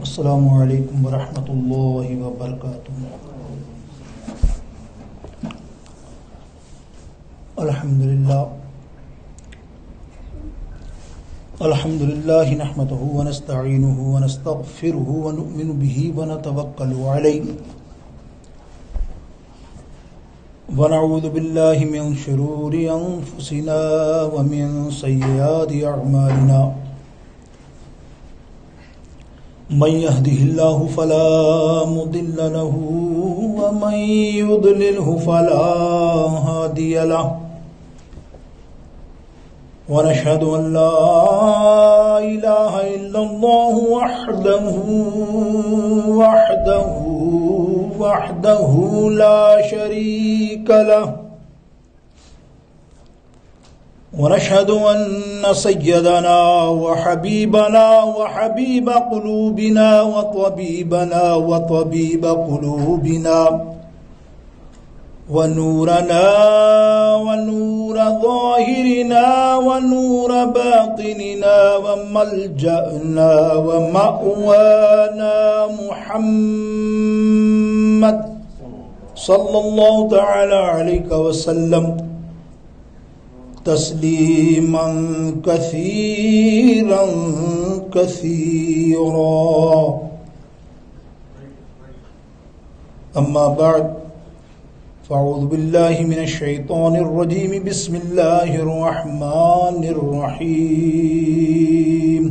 السلام علیکم ورحمۃ اللہ وبرکاتہ. الحمد للہ نحمده ونستعینه ونستغفره ونؤمن به ونتوکل علیہ ونعوذ باللہ من شرور انفسنا ومن سیئات اعمالنا من يهده الله فلا مضل له ومن يضلله فلا هادي له ونشهد أن لا إله إلا الله وحده لا شريك له ونشهد أن سيدنا وحبيبنا وحبيب قلوبنا وطبيب قلوبنا ونورنا ونور ظاهرنا ونور باطننا وملجأنا ومأوانا محمد صلى الله تعالى عليه وسلم تسليما كثيرا أما بعد فاعوذ بالله من الشيطان الرجيم بسم الله الرحمن الرحيم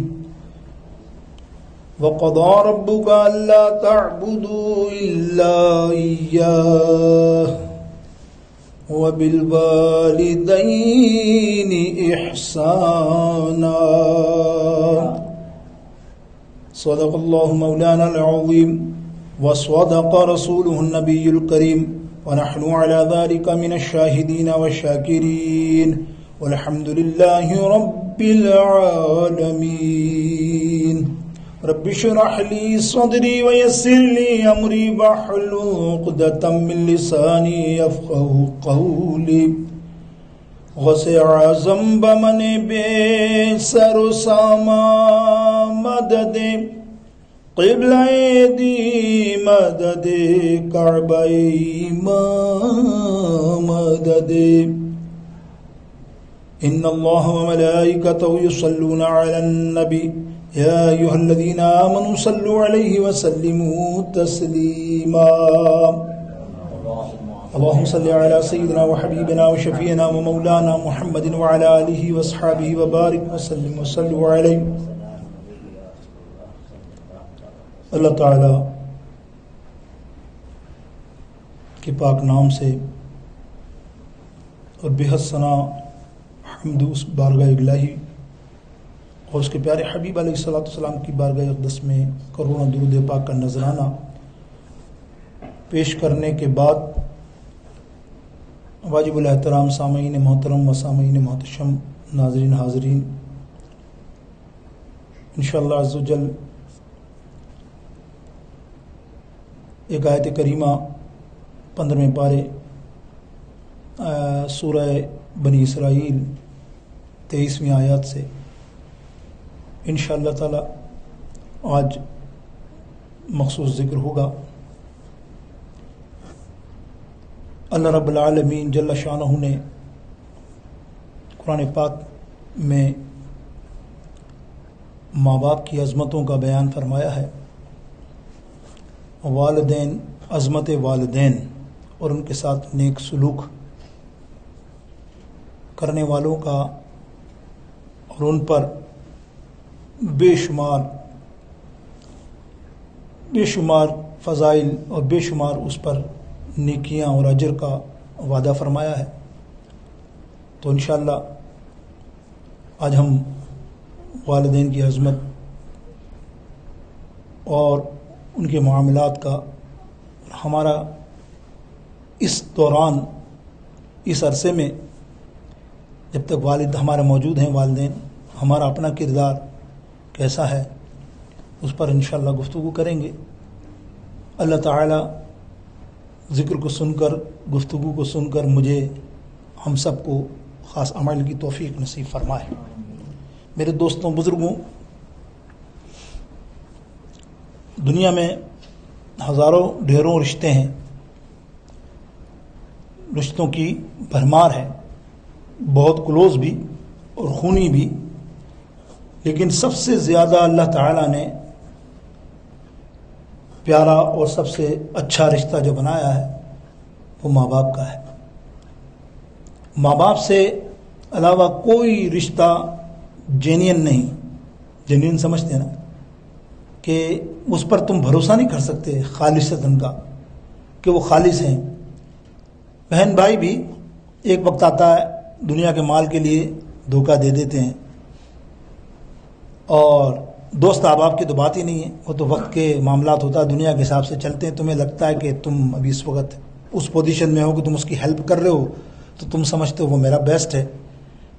وقضى ربك ألا تعبدوا إلا إياه وبالوالدين إحسانا صدق الله مولانا العظيم وصدق رسوله النبي الكريم ونحن على ذلك من الشاهدين والشاكرين والحمد لله رب العالمين. رب اشرح لي صدري ويسر لي أمري واحلل عقدة من لساني يفقهوا قولي. غوث اعظم بمن بے سر و ساما مدد قبلہ دی مدد کعبہ مدد. ان اللہ وملائکتہ یصلون علی النبی یا ایھا الذین آمنوا صلوا علیہ وسلموا تسلیما. اللهم صل على سيدنا وحبيبنا وشفيعنا ومولانا محمد وعلى آله واصحابه وبارك وسلم وصلوا عليه. اللہ تعالی کے پاک نام سے اور بہت ثنا حمد اس بارگاہ الہی اور اس کے پیارے حبیب علیہ الصلوۃ والسلام کی بارگاہ اقدس میں کروڑوں درود پاک کا نذرانہ پیش کرنے کے بعد واجب الاحترام سامعین محترم و سامعین محتشم ناظرین حاضرین، انشاءاللہ عز و جل ایک آیت کریمہ 15ویں پارے سورہ بنی اسرائیل 23ویں آیات سے انشاءاللہ تعالی آج مخصوص ذکر ہوگا. اللہ رب العالمین جل شانہ نے قرآن پاک میں ماں باپ کی عظمتوں کا بیان فرمایا ہے. والدین، عظمت والدین اور ان کے ساتھ نیک سلوک کرنے والوں کا اور ان پر بے شمار فضائل اور بے شمار اس پر نیکیاں اور اجر کا وعدہ فرمایا ہے. تو انشاءاللہ آج ہم والدین کی عظمت اور ان کے معاملات کا ہمارا اس دوران اس عرصے میں جب تک والد ہمارے موجود ہیں، والدین، ہمارا اپنا کردار کیسا ہے اس پر انشاءاللہ گفتگو کریں گے. اللہ تعالی ذکر کو سن کر، گفتگو کو سن کر مجھے ہم سب کو خاص عمل کی توفیق نصیب فرمائے. میرے دوستوں بزرگوں، دنیا میں ہزاروں ڈھیروں رشتے ہیں، رشتوں کی بھرمار ہے، بہت کلوز بھی اور خونی بھی، لیکن سب سے زیادہ اللہ تعالیٰ نے پیارا اور سب سے اچھا رشتہ جو بنایا ہے وہ ماں باپ کا ہے۔ ماں باپ سے علاوہ کوئی رشتہ جینین نہیں، جینین سمجھتے ہیں نا، کہ اس پر تم بھروسہ نہیں کر سکتے خالصتاً کا کہ وہ خالص ہیں۔ بہن بھائی بھی ایک وقت آتا ہے دنیا کے مال کے لیے دھوکہ دے دیتے ہیں، اور دوست احباب کی تو بات ہی نہیں ہے، وہ تو وقت کے معاملات ہوتا ہے، دنیا کے حساب سے چلتے ہیں۔ تمہیں لگتا ہے کہ تم ابھی اس وقت اس پوزیشن میں ہو کہ تم اس کی ہیلپ کر رہے ہو، تو تم سمجھتے ہو وہ میرا بیسٹ ہے۔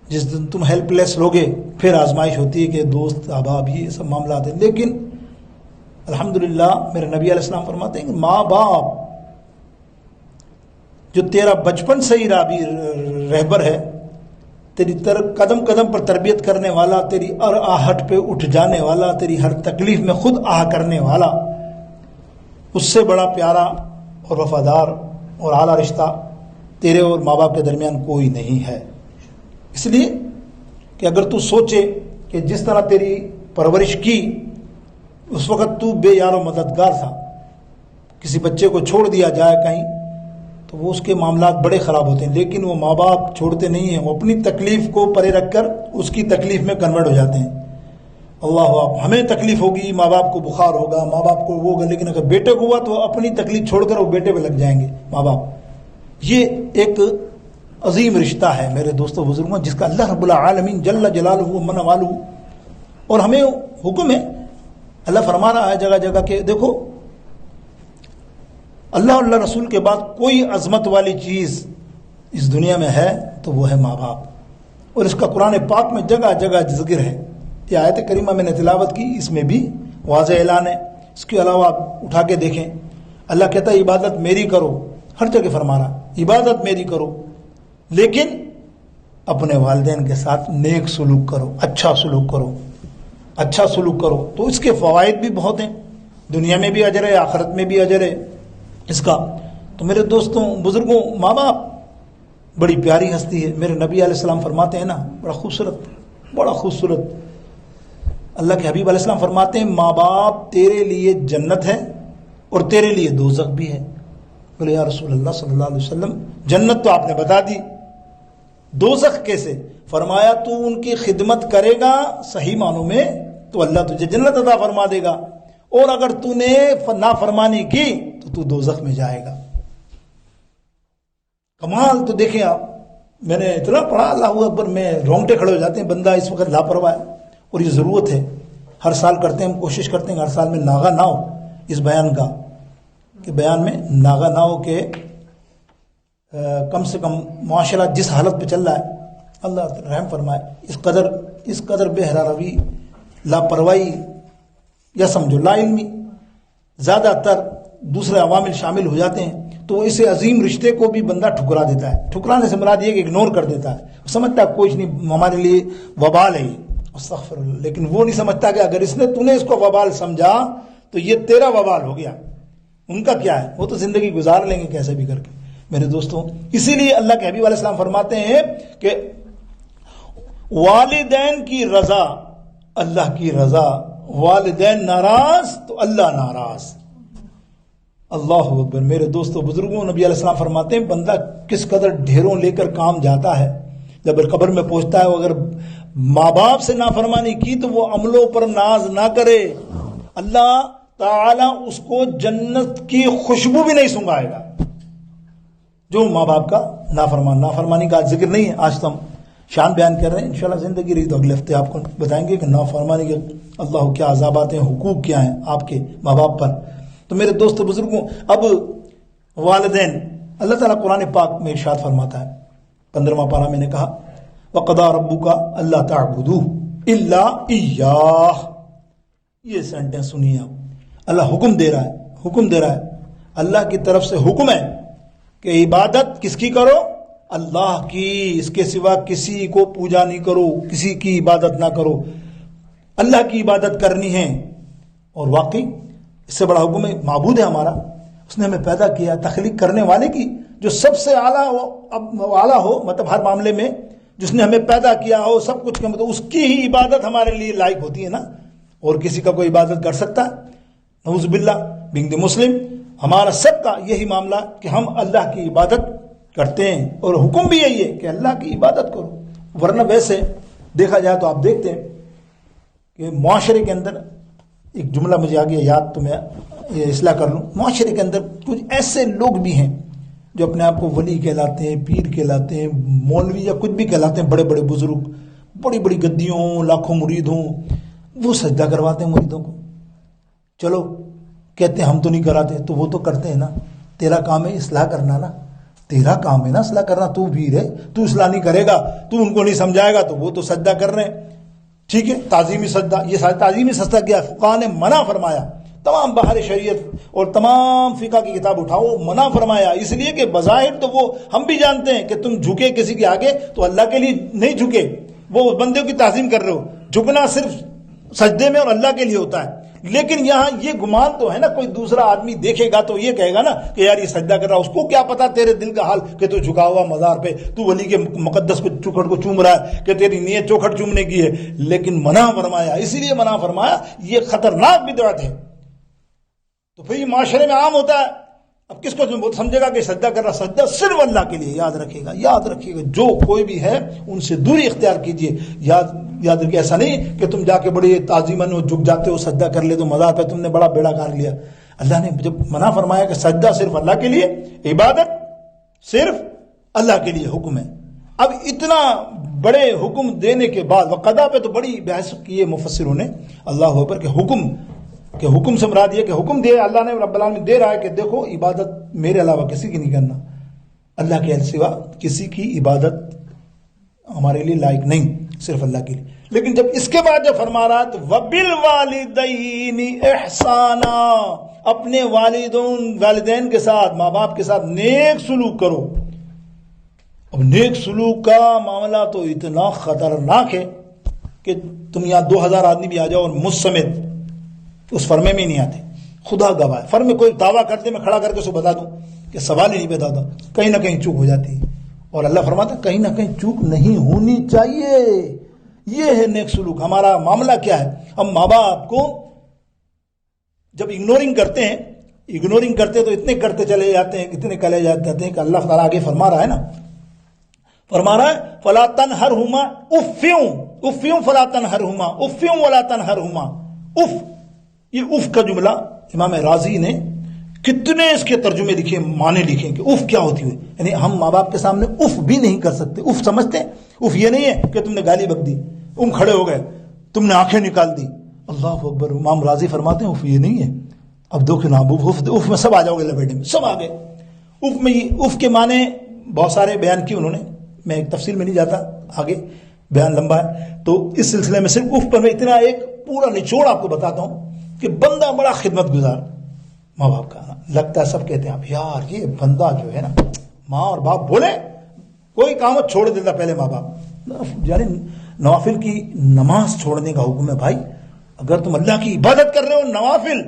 جس دن تم ہیلپ لیس ہوگے پھر آزمائش ہوتی ہے کہ دوست احباب یہ سب معاملات ہیں۔ لیکن الحمدللہ میرے نبی علیہ السلام فرماتے ہیں کہ ماں باپ جو تیرا بچپن سے ہی رہبر ہے، تیری قدم قدم پر تربیت کرنے والا، تیری ہر آہٹ پہ اٹھ جانے والا، تیری ہر تکلیف میں خود آہ کرنے والا، اس سے بڑا پیارا اور وفادار اور اعلیٰ رشتہ تیرے اور ماں باپ کے درمیان کوئی نہیں ہے۔ اس لیے کہ اگر تو سوچے کہ جس طرح تیری پرورش کی، اس وقت تو بے یار و مددگار تھا، کسی بچے کو چھوڑ دیا جائے کہیں تو وہ اس کے معاملات بڑے خراب ہوتے ہیں، لیکن وہ ماں باپ چھوڑتے نہیں ہیں، وہ اپنی تکلیف کو پرے رکھ کر اس کی تکلیف میں کنورٹ ہو جاتے ہیں۔ اللہ آپ، ہمیں تکلیف ہوگی، ماں باپ کو بخار ہوگا، ماں باپ کو وہ ہوگا، لیکن اگر بیٹے کو ہوا تو اپنی تکلیف چھوڑ کر وہ بیٹے پہ لگ جائیں گے ماں باپ۔ یہ ایک عظیم رشتہ ہے میرے دوستوں بزرگوں، جس کا اللہ رب العالمین جل جلالہ من والہ، اور ہمیں حکم ہے، اللہ فرما رہا ہے جگہ جگہ کہ دیکھو اللہ اور اللہ رسول کے بعد کوئی عظمت والی چیز اس دنیا میں ہے تو وہ ہے ماں باپ، اور اس کا قرآن پاک میں جگہ جگہ ذکر ہے۔ یہ آیت کریمہ میں نے تلاوت کی، اس میں بھی واضح اعلان ہے۔ اس کے علاوہ آپ اٹھا کے دیکھیں، اللہ کہتا ہے عبادت میری کرو، ہر جگہ فرما رہا عبادت میری کرو، لیکن اپنے والدین کے ساتھ نیک سلوک کرو، اچھا سلوک کرو، اچھا سلوک کرو۔ تو اس کے فوائد بھی بہت ہیں، دنیا میں بھی اجر ہے، آخرت میں بھی اجر ہے اس کا۔ تو میرے دوستوں بزرگوں، ماں باپ بڑی پیاری ہستی ہے۔ میرے نبی علیہ السلام فرماتے ہیں نا، بڑا خوبصورت اللہ کے حبیب علیہ السلام فرماتے ہیں ماں باپ تیرے لیے جنت ہے اور تیرے لیے دوزخ بھی ہے۔ بولے یا رسول اللہ صلی اللہ علیہ وسلم، جنت تو آپ نے بتا دی، دوزخ کیسے؟ فرمایا تو ان کی خدمت کرے گا صحیح معنوں میں تو اللہ تجھے جنت عطا فرما دے گا، اور اگر تو نے نافرمانی کی تو دوزخ میں جائے گا۔ کمال تو دیکھیں آپ، میں نے اتنا پڑھا اللہ اکبر، میں رونگٹے کھڑے ہو جاتے ہیں۔ بندہ اس وقت لاپرواہ ہے، اور یہ ضرورت ہے، ہر سال کرتے ہیں، ہم کوشش کرتے ہیں ہر سال میں ناغا نہ ہو اس بیان کا، کہ بیان میں ناغا نہ ہو، کہ کم سے کم معاشرہ جس حالت پہ چل رہا ہے اللہ رحم فرمائے، اس قدر بے روی، لاپرواہی یا سمجھو لا علمی زیادہ تر دوسرے عوامل شامل ہو جاتے ہیں، تو اسے عظیم رشتے کو بھی بندہ ٹھکرا دیتا ہے۔ ٹھکرانے سے مراد یہ کہ اگنور کر دیتا ہے، سمجھتا ہے کوئی نہیں، ہمارے لیے وبال ہے یہ، استغفر اللہ، لیکن وہ نہیں سمجھتا کہ اگر تو نے اس کو وبال سمجھا تو یہ تیرا وبال ہو گیا، ان کا کیا ہے، وہ تو زندگی گزار لیں گے کیسے بھی کر کے۔ میرے دوستوں اسی لیے اللہ کے حبیب علیہ السلام فرماتے ہیں کہ والدین کی رضا اللہ کی رضا، والدین ناراض تو اللہ ناراض۔ اللہ اکبر۔ میرے دوستوں بزرگوں، نبی علیہ السلام فرماتے ہیں بندہ کس قدر ڈھیروں لے کر کام جاتا ہے، جب قبر میں پہنچتا ہے، اگر ماں باپ سے نافرمانی کی تو وہ عملوں پر ناز نہ کرے، اللہ تعالیٰ اس کو جنت کی خوشبو بھی نہیں سنگھائے گا۔ جو ماں باپ کا نافرمانی کا ذکر نہیں ہے، آج تو ہم شان بیان کر رہے ہیں، انشاءاللہ زندگی رہی تو اگلے ہفتے آپ کو بتائیں گے کہ نافرمانی کے اللہ کیا عذابات ہیں، حقوق کیا ہیں آپ کے ماں باپ پر۔ تو میرے دوست بزرگوں، اب والدین، اللہ تعالیٰ قرآن پاک میں ارشاد فرماتا ہے، 15واں پارہ میں نے کہا وَقَضَىٰ رَبُّكَ أَلَّا تَعْبُدُوا إِلَّا إِيَّاهُ۔ یہ سینٹنس سنیے آپ، اللہ حکم دے رہا ہے، اللہ کی طرف سے حکم ہے کہ عبادت کس کی کرو؟ اللہ کی، اس کے سوا کسی کو پوجا نہیں کرو، کسی کی عبادت نہ کرو، اللہ کی عبادت کرنی ہے۔ اور واقعی اس سے بڑا حکم ہے، معبود ہے ہمارا، اس نے ہمیں پیدا کیا، تخلیق کرنے والے کی جو سب سے اعلیٰ ہو، مطلب ہر معاملے میں جس نے ہمیں پیدا کیا ہو، سب کچھ کا مطلب اس کی ہی عبادت ہمارے لیے لائق ہوتی ہے نا، اور کسی کا کوئی عبادت کر سکتا ہے؟ نعوذ باللہ، بینگ دی مسلم ہمارا سب کا یہی معاملہ کہ ہم اللہ کی عبادت کرتے ہیں، اور حکم بھی یہی ہے کہ اللہ کی عبادت کرو۔ ورنہ ویسے دیکھا جائے تو آپ دیکھتے ہیں کہ معاشرے کے اندر ایک جملہ مجھے آگے یاد، تو میں یہ اصلاح کر لوں، معاشرے کے اندر کچھ ایسے لوگ بھی ہیں جو اپنے آپ کو ولی کہلاتے ہیں، پیر کہلاتے ہیں، مولوی یا کچھ بھی کہلاتے ہیں، بڑے بڑے بزرگ، بڑی بڑی گدیوں ہوں، لاکھوں مرید ہوں، وہ سجدہ کرواتے ہیں مریدوں کو۔ چلو کہتے ہیں ہم تو نہیں کراتے، تو وہ تو کرتے ہیں نا، تیرا کام ہے اصلاح کرنا نا، تیرا کام ہے نا اصلاح کرنا، تو پیر ہے، تو اصلاح نہیں کرے گا، تو ان کو نہیں سمجھائے گا، تو وہ تو سجدہ کر رہے ہیں۔ ٹھیک ہے، تعظیمی سجدہ، یہ تعظیمی سجدہ کیا فقہ نے منع فرمایا، تمام بحر شریعت اور تمام فقہ کی کتاب اٹھاؤ، منع فرمایا، اس لیے کہ بظاہر تو وہ ہم بھی جانتے ہیں کہ تم جھکے کسی کے آگے تو اللہ کے لیے نہیں جھکے، وہ بندوں کی تعظیم کر رہے ہو، جھکنا صرف سجدے میں اور اللہ کے لیے ہوتا ہے۔ لیکن یہاں یہ گمان تو ہے نا، کوئی دوسرا آدمی دیکھے گا تو یہ کہے گا نا کہ یار یہ سجدہ کر رہا، اس کو کیا پتا تیرے دل کا حال کہ تو جھکا ہوا مزار پہ، تو ولی کے مقدس کو چوکھٹ کو چوم رہا ہے، کہ تیری نیت چوکھٹ چومنے کی ہے۔ لیکن منع فرمایا، اسی لیے منع فرمایا، یہ خطرناک بدعت ہے۔ تو پھر یہ معاشرے میں عام ہوتا ہے، اب کس کو سمجھے گا کہ سجدہ کر رہا؟ سجدہ صرف اللہ کے لیے، یاد رکھے گا، یاد رکھیے گا، جو کوئی بھی ہے ان سے دوری اختیار کیجیے۔ یاد رکھیے، ایسا نہیں کہ تم جا کے بڑے تعظیماً جھک جاتے ہو، سجدہ کر لے تو مزار پہ تم نے بڑا بیڑا کار لیا۔ اللہ نے جب منع فرمایا کہ سجدہ صرف اللہ کے لیے، عبادت صرف اللہ کے لیے حکم ہے۔ اب اتنا بڑے حکم دینے کے بعد وقضا پہ تو بڑی بحث کی ہے مفسروں نے، اللہ اکبر، کہ حکم سے مراد یہ کہ حکم دیا اللہ نے، رب العالمین دے رہا ہے کہ دیکھو عبادت میرے علاوہ کسی کی نہیں کرنا، اللہ کے سوا کسی کی عبادت ہمارے لیے لائق نہیں، صرف اللہ کے لیے۔ لیکن جب اس کے بعد جب فرما رہا تو وَبِالْوَالِدَيْنِ إِحْسَانًا، اپنے والدین کے ساتھ، ماں باپ کے ساتھ نیک سلوک کرو۔ اب نیک سلوک کا معاملہ تو اتنا خطرناک ہے کہ تم یہاں 2000 آدمی بھی آ جاؤ اور مجھ سمیت اس فرمے میں نہیں آتے، خدا گواہ ہے۔ فرمے کوئی دعویٰ کرتے میں کھڑا کر کے اسے بتا دوں کہ سوال ہی نہیں پیدا ہوتا، کہیں نہ کہیں چوک ہو جاتی ہے، اور اللہ فرماتا ہے کہیں نہ کہیں چوک نہیں ہونی چاہیے۔ یہ ہے نیک سلوک۔ ہمارا معاملہ کیا ہے؟ ہم ماں باپ کو جب اگنورنگ کرتے تو اتنے کرتے چلے جاتے ہیں، اتنے چلے جاتے ہیں کہ اللہ تعالیٰ آگے فرما رہا ہے نا، فرما رہا ہے فَلَا تَنْهَرْهُمَا اُفٍّ فَلَا تَنْهَرْهُمَا اُفٍّ وَلَا تَنْهَرْهُمَا۔ اف، یہ اف کا جملہ امام رازی نے کتنے اس کے ترجمے لکھے، معنی لکھے کہ اف کیا ہوتی ہے، یعنی ہم ماں باپ کے سامنے اف بھی نہیں کر سکتے۔ اف سمجھتے ہیں؟ اف یہ نہیں ہے کہ تم نے گالی بک دی، کھڑے ہو گئے، تم نے آنکھیں نکال دی، اللہ اکبر۔ امام راضی فرماتے ہیں اف یہ نہیں ہے۔ اب دیکھو نا، اف میں سب آ جاؤ گے، لپیٹے میں سب آ گئے۔ اف کے معنی بہت سارے بیان کیے انہوں نے، میں ایک تفصیل میں نہیں جاتا، آگے بیان لمبا ہے، تو اس سلسلے میں صرف اف پر میں اتنا ایک پورا نچوڑ آپ کو بتاتا ہوں کہ بندہ بڑا خدمت گزار ماں باپ کا لگتا ہے، سب کہتے ہیں اب یار یہ بندہ جو ہے نا، ماں اور باپ بولے کوئی کام چھوڑ دیتا پہلے ماں باپ، یعنی نوافل کی نماز چھوڑنے کا حکم ہے بھائی۔ اگر تم اللہ کی عبادت کر رہے ہو، نوافل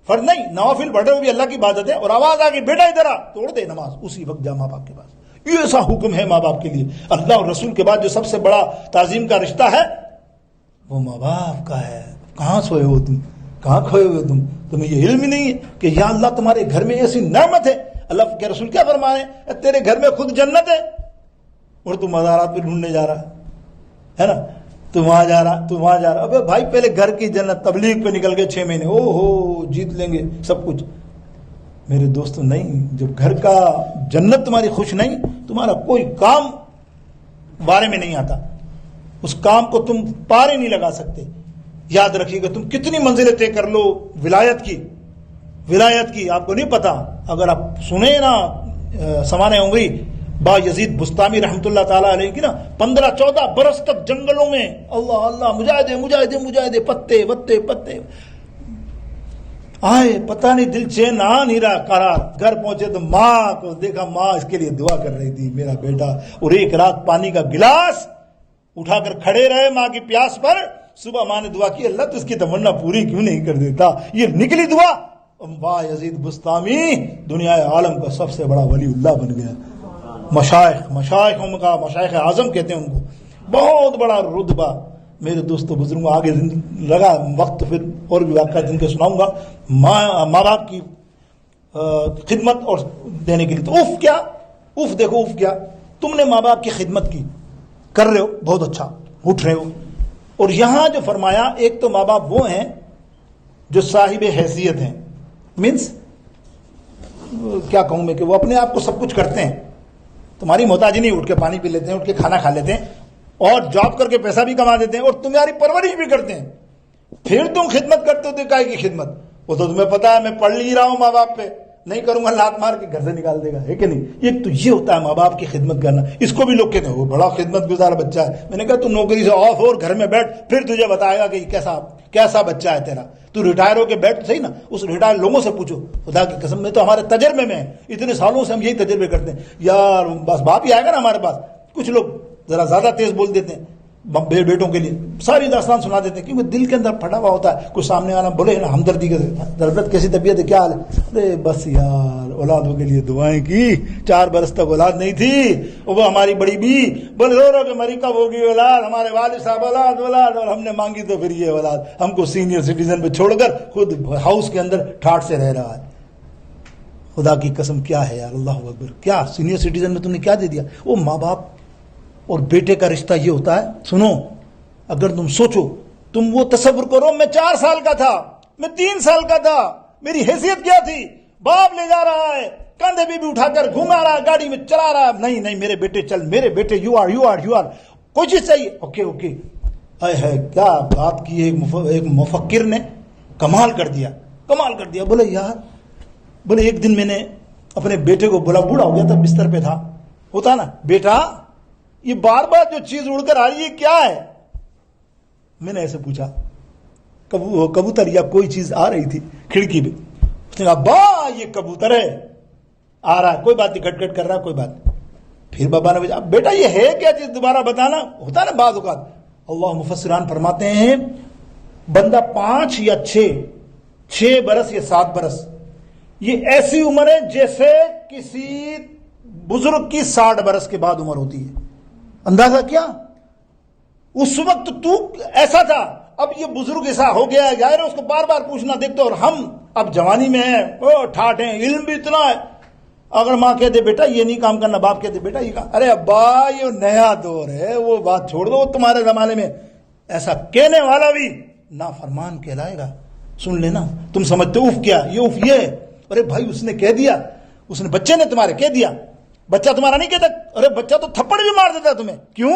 فرض نہیں، نوافل پڑھ رہے ہو بھی اللہ کی عبادت ہے، اور آواز آ گئی بیٹا ادھر آ، توڑ دے نماز، اسی وقت جا ماں باپ کے پاس۔ یہ ایسا حکم ہے ماں باپ کے لیے۔ اللہ اور رسول کے بعد جو سب سے بڑا تعظیم کا رشتہ ہے وہ ماں باپ کا ہے۔ کہاں سوئے ہو تم، کہاں کھوئے ہوئے تم؟ تمہیں یہ علم ہی نہیں ہے کہ یا اللہ تمہارے گھر میں ایسی نعمت ہے۔ اللہ کے رسول کیا فرما رہے ہیں؟ تیرے گھر میں خود جنت ہے اور تم مزارات پہ ڈھونڈنے جا رہا ہے نا، تو وہاں جا رہا۔ ابے بھائی پہلے گھر کی جنت، تبلیغ پہ نکل گئے 6 مہینے، او ہو جیت لیں گے سب کچھ۔ میرے دوستو نہیں، جب گھر کا جنت تمہاری خوش نہیں، تمہارا کوئی کام بارے میں نہیں آتا، اس کام کو تم پارے نہیں لگا سکتے۔ یاد رکھیے گا، تم کتنی منزلیں طے کر لو ولایت کی آپ کو نہیں پتا۔ اگر آپ سنیں نا سمانے عمری با یزید بستامی رحمۃ اللہ تعالیٰ علیہ کی نا، 15-14 برس تک جنگلوں میں اللہ اللہ، مجاہدے پتے آئے پتہ نہیں دل چین آ نہیں رہا قرار. گھر پہنچے تو ماں کو دیکھا, ماں اس کے لیے دعا کر رہی تھی میرا بیٹا. اور ایک رات پانی کا گلاس اٹھا کر کھڑے رہے ماں کی پیاس پر. صبح ماں نے دعا کی, اللہ تو اس کی تمنا پوری کیوں نہیں کر دیتا. یہ نکلی دعا, با یزید بستامی دنیا عالم کا سب سے بڑا ولی اللہ بن گیا. مشائخ کا مشائخ اعظم کہتے ہیں ان کو, بہت بڑا رتبہ. میرے دوستوں بزرگوں, آگے لگا وقت پھر اور بھی واقعات جن کے سناؤں گا. ماں باپ کی خدمت اور دینے کے لیے تو اف کیا, اف دیکھو اف کیا. تم نے ماں باپ کی خدمت کی, کر رہے ہو, بہت اچھا, اٹھ رہے ہو. اور یہاں جو فرمایا, ایک تو ماں باپ وہ ہیں جو صاحب حیثیت ہیں, مینس کیا کہوں میں کہ وہ اپنے آپ کو سب کچھ کرتے ہیں, تمہاری محتاجی نہیں, اٹھ کے پانی پی لیتے ہیں, اٹھ کے کھانا کھا لیتے ہیں, اور جاب کر کے پیسہ بھی کما دیتے ہیں, اور تمہاری پرورش بھی کرتے ہیں. پھر تم خدمت کرتے ہو تو کائے کی خدمت. وہ تو تمہیں پتا ہے میں پڑھ لی رہا ہوں, ماں باپ پہ نہیں کروں گا لات مار کے گھر سے نکال دے گا, ہے کہ نہیں. ایک تو یہ ہوتا ہے ماں باپ کی خدمت کرنا. اس کو بھی لوگ کہتے ہیں وہ بڑا خدمت گزار بچہ ہے. میں نے کہا تو نوکری سے آف ہو اور گھر میں بیٹھ, پھر تجھے بتائے گا کہ کیسا بچہ ہے تیرا. تو ریٹائر ہو کے بیٹھ صحیح نا, اس ریٹائر لوگوں سے پوچھو. خدا کی قسم میں تو ہمارے تجربے میں ہے, اتنے سالوں سے ہم یہی تجربے کرتے ہیں یار. بس باپ ہی آئے گا نا ہمارے پاس. کچھ لوگ ذرا زیادہ تیز بول دیتے ہیں بیٹوں کے لیے, ساری داستان سنا دیتے ہیں کیونکہ دل کے اندر پھٹا ہوا ہوتا ہے. کوئی سامنے والا بولے نا ہمدردی کے, ضرورت کیسی طبیعت ہے, کیا حال ہے, ارے بس یار اولادوں کے لیے دعائیں کی, 4 برس تک اولاد نہیں تھی, وہ ہماری بڑی بھی بولے رو رو کہ مری کب ہوگی اولاد, ہمارے والد صاحب اولاد اولاد, اور ہم نے مانگی تو پھر یہ اولاد. ہم کو سینئر سٹیزن پہ چھوڑ کر خود ہاؤس کے اندر ٹھاٹ سے رہ رہا ہے. خدا کی قسم کیا ہے یار, اللہ اکبر. کیا سینئر سٹیزن میں تم نے کیا دے دیا. وہ ماں باپ اور بیٹے کا رشتہ یہ ہوتا ہے. سنو, اگر تم سوچو, تم وہ تصور کرو, میں 4 سال کا تھا, میں 3 سال کا تھا, میری حیثیت کیا تھی. باپ لے جا رہا ہے, کاندھے بھی اٹھا کر گھما رہا ہے, گاڑی میں چلا رہا ہے, نہیں میرے بیٹے چل, میرے بیٹے یو آر کوئی چیز چاہیے, اوکے. ہے کیا بات کی. ایک مفکر نے کمال کر دیا. بولے یار, بولے ایک دن میں نے اپنے بیٹے کو بولا, بوڑھا ہو گیا تھا, بستر پہ تھا, ہوتا نا, بیٹا یہ بار بار جو چیز اڑ کر آ رہی ہے کیا ہے. میں نے ایسے پوچھا, کبوتر یا کوئی چیز آ رہی تھی کھڑکی پہ. اس نے کہا با یہ کبوتر ہے, آ رہا ہے, کوئی بات نہیں, کٹ کر رہا ہے, کوئی بات نہیں. پھر بابا نے پوچھا, بیٹا یہ ہے کیا چیز, دوبارہ بتانا. ہوتا ہے نا بعض اوقات. اللہ مفسران فرماتے ہیں بندہ 5 یا 6 برس یا 7 برس, یہ ایسی عمر ہے جیسے کسی بزرگ کی 60 برس کے بعد عمر ہوتی ہے. اندازہ کیا, اس وقت تو ایسا تھا, اب یہ بزرگ ایسا ہو گیا ہے, ظاہر ہے اس کو بار بار پوچھنا دیکھتے. اور ہم اب جوانی میں ہیں, ٹھاٹ ہیں, علم بھی اتنا ہے. اگر ماں کہہ دے بیٹا یہ نہیں کام کرنا, باپ کہہ دے بیٹا یہ کام, ارے ابا یہ نیا دور ہے, وہ بات چھوڑ دو. تمہارے زمانے میں ایسا کہنے والا بھی نافرمان کہلائے گا. سن لینا, تم سمجھتے اف کیا, یہ اف یہ ہے. ارے بھائی اس نے کہہ دیا, اس نے بچے نے تمہارے کہہ دیا. بچہ تمہارا نہیں کہتا, ارے بچہ تو تھپڑ بھی مار دیتا ہے تمہیں. کیوں,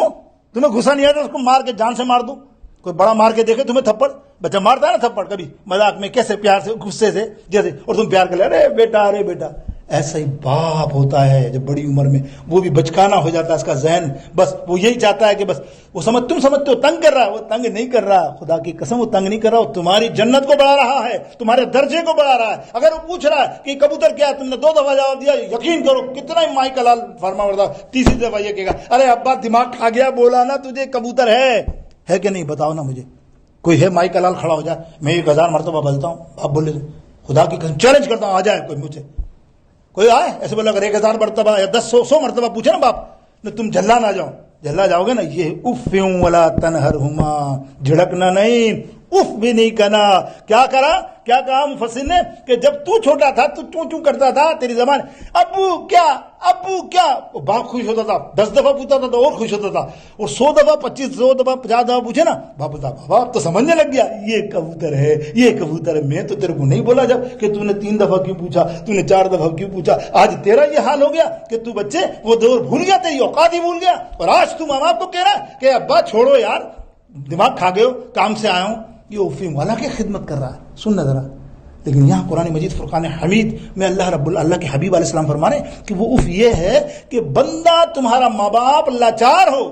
تمہیں غصہ نہیں آتا اس کو مار کے جان سے مار دوں. کوئی بڑا مار کے دیکھے تمہیں تھپڑ, بچہ مارتا ہے نا تھپڑ کبھی مذاق میں, کیسے پیار سے, غصے سے جیسے, اور تم پیار کر لے, ارے بیٹا. ایسا ہی باپ ہوتا ہے جب بڑی عمر میں, وہ بھی بچکانا ہو جاتا ہے اس کا ذہن. بس وہ یہی چاہتا ہے کہ بس وہ تم سمجھتے ہو تنگ کر رہا ہے, وہ تنگ نہیں کر رہا. خدا کی قسم وہ تنگ نہیں کر رہا, وہ تمہاری جنت کو بڑھا رہا ہے, تمہارے درجے کو بڑھا رہا ہے. اگر وہ پوچھ رہا ہے کہ کبوتر کیا ہے, تم نے 2 دفعہ جواب دیا, یقین کرو کتنا ہی مائی کا لال فرما وردا, 3ری دفعہ یہ کہے گا, ارے ابا دماغ کھا گیا, بولا نا تجھے کبوتر ہے کہ نہیں, بتاؤ نا مجھے. کوئی ہے مائی کا لال کھڑا ہو جائے, میں 1000 مرتبہ بولتا ہوں, آپ بولے خدا کی قسم چیلنج کرتا ہوں, آ جائے کوئی مجھے, کوئی آئے ایسے بولا, اگر 1000 مرتبہ یا 100 مرتبہ پوچھے نا باپ, تم جھلا نہ جاؤ گے نا. یہ افیوں ولا تنہرہما, جھڑکنا نہیں, اف بھی نہیں کرنا. کیا کہا مفسر نے کہ جب تو چھوٹا تھا تو چوں کرتا تھا, تیری زبان ابو کیا, باپ خوش ہوتا تھا, 10 دفعہ پوچھتا تھا تو اور خوش ہوتا تھا, اور 100 دفعہ 25 دفعہ 50 دفعہ پوچھے نا, باپ بتا بابا اب تو سمجھنے لگ گیا, یہ کبوتر ہے. میں تو تیرے کو نہیں بولا جب کہ تو نے 3 دفعہ کیوں پوچھا, تو نے 4 دفعہ کیوں پوچھا. آج تیرا یہ حال ہو گیا کہ تو بچے وہ دور بھول گیا, تیری اوقات ہی بھول گیا. اور آج تو ماں باپ کو کہہ رہا کہ ابا چھوڑو یار, دماغ کھا گئے ہو, کام سے آیا ہوں. یہ افیم والا کی خدمت کر رہا ہے. سننا ذرا. لیکن یہاں قرآن مجید فرقان حمید میں اللہ کے حبیب علیہ السلام فرمانے کہ وہ اف یہ ہے کہ بندہ تمہارا ماں باپ لاچار ہو,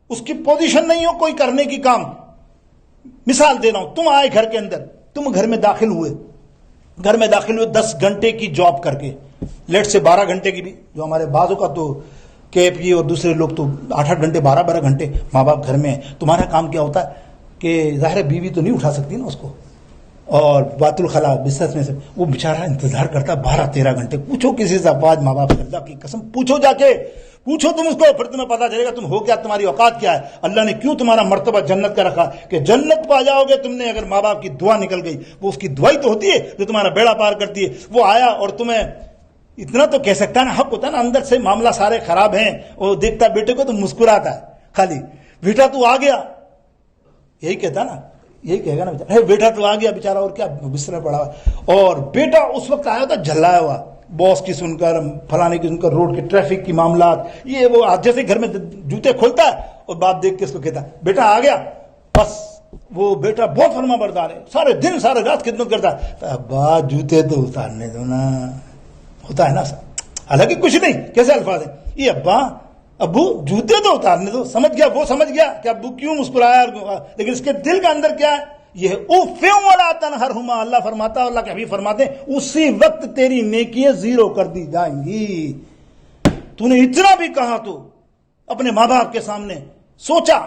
اس کی پوزیشن نہیں ہو کوئی کرنے کی کام. مثال دے رہا ہوں, تم آئے گھر کے اندر, تم گھر میں داخل ہوئے 10 گھنٹے کی جاب کر کے، لیٹ سے 12 گھنٹے کی بھی، جو ہمارے بعضوں کا تو کے پی اور دوسرے لوگ تو 8 گھنٹے 12 گھنٹے ماں باپ گھر میں ہیں. تمہارا کام کیا ہوتا ہے کہ ظاہر بیوی تو نہیں اٹھا سکتی نا اس کو، اور بات الخلا بستر میں سے وہ بیچارہ انتظار کرتا 12-13 گھنٹے. پوچھو کسی سے آج ماں باپ سے، اللہ کی قسم پوچھو، جا کے پوچھو تم اس کو، پھر تمہیں پتا چلے گا تم ہو کیا، تمہاری اوقات کیا ہے، اللہ نے کیوں تمہارا مرتبہ جنت کا رکھا کہ جنت پا جاؤ گے تم نے اگر ماں باپ کی دعا نکل گئی. وہ اس کی دعائی تو ہوتی ہے جو تمہارا بیڑا پار کرتی ہے. وہ آیا اور تمہیں اتنا تو کہہ سکتا ہے نا، حق ہوتا ہے نا، اندر سے معاملہ سارے خراب ہیں، وہ دیکھتا بیٹے کو تو مسکراتا ہے خالی، بیٹا تو آ گیا، یہی کہتا نا، یہی کہے گا نا بیٹا تو آ گیا بیچارہ، اور کیا بستر میں پڑا ہوا. اور بیٹا اس وقت آیا ہوتا جھلایا ہوا، باس کی سن کر، فلانے کی سن کر، روڈ کے ٹریفک کی معاملات، یہ وہ جیسے گھر میں جوتے کھولتا ہے اور باپ دیکھ کے اس کو کہتا ہے بیٹا آ گیا. بس وہ بیٹا بہت فرما بردار ہے، سارے دن سارے رات خدمت کرتا ہے. ابا جوتے تو اتارنے دو نا، ہوتا ہے نا سر، حالانکہ کچھ نہیں، کیسے الفاظ ہیں یہ، ابو جوتے تو اتارنے دو. سمجھ گیا، وہ سمجھ گیا کہ ابو کیوں مسکرایا، لیکن اس کے دل کا اندر کیا ہے، یہ اوفیوں ولا تنہرہما، اللہ فرماتا ہے، اللہ کے حبیب فرماتے ہیں اسی وقت تیری نیکیاں زیرو کر دی جائیں گی. تو نے اتنا بھی کہا تو اپنے ماں باپ کے سامنے سوچا،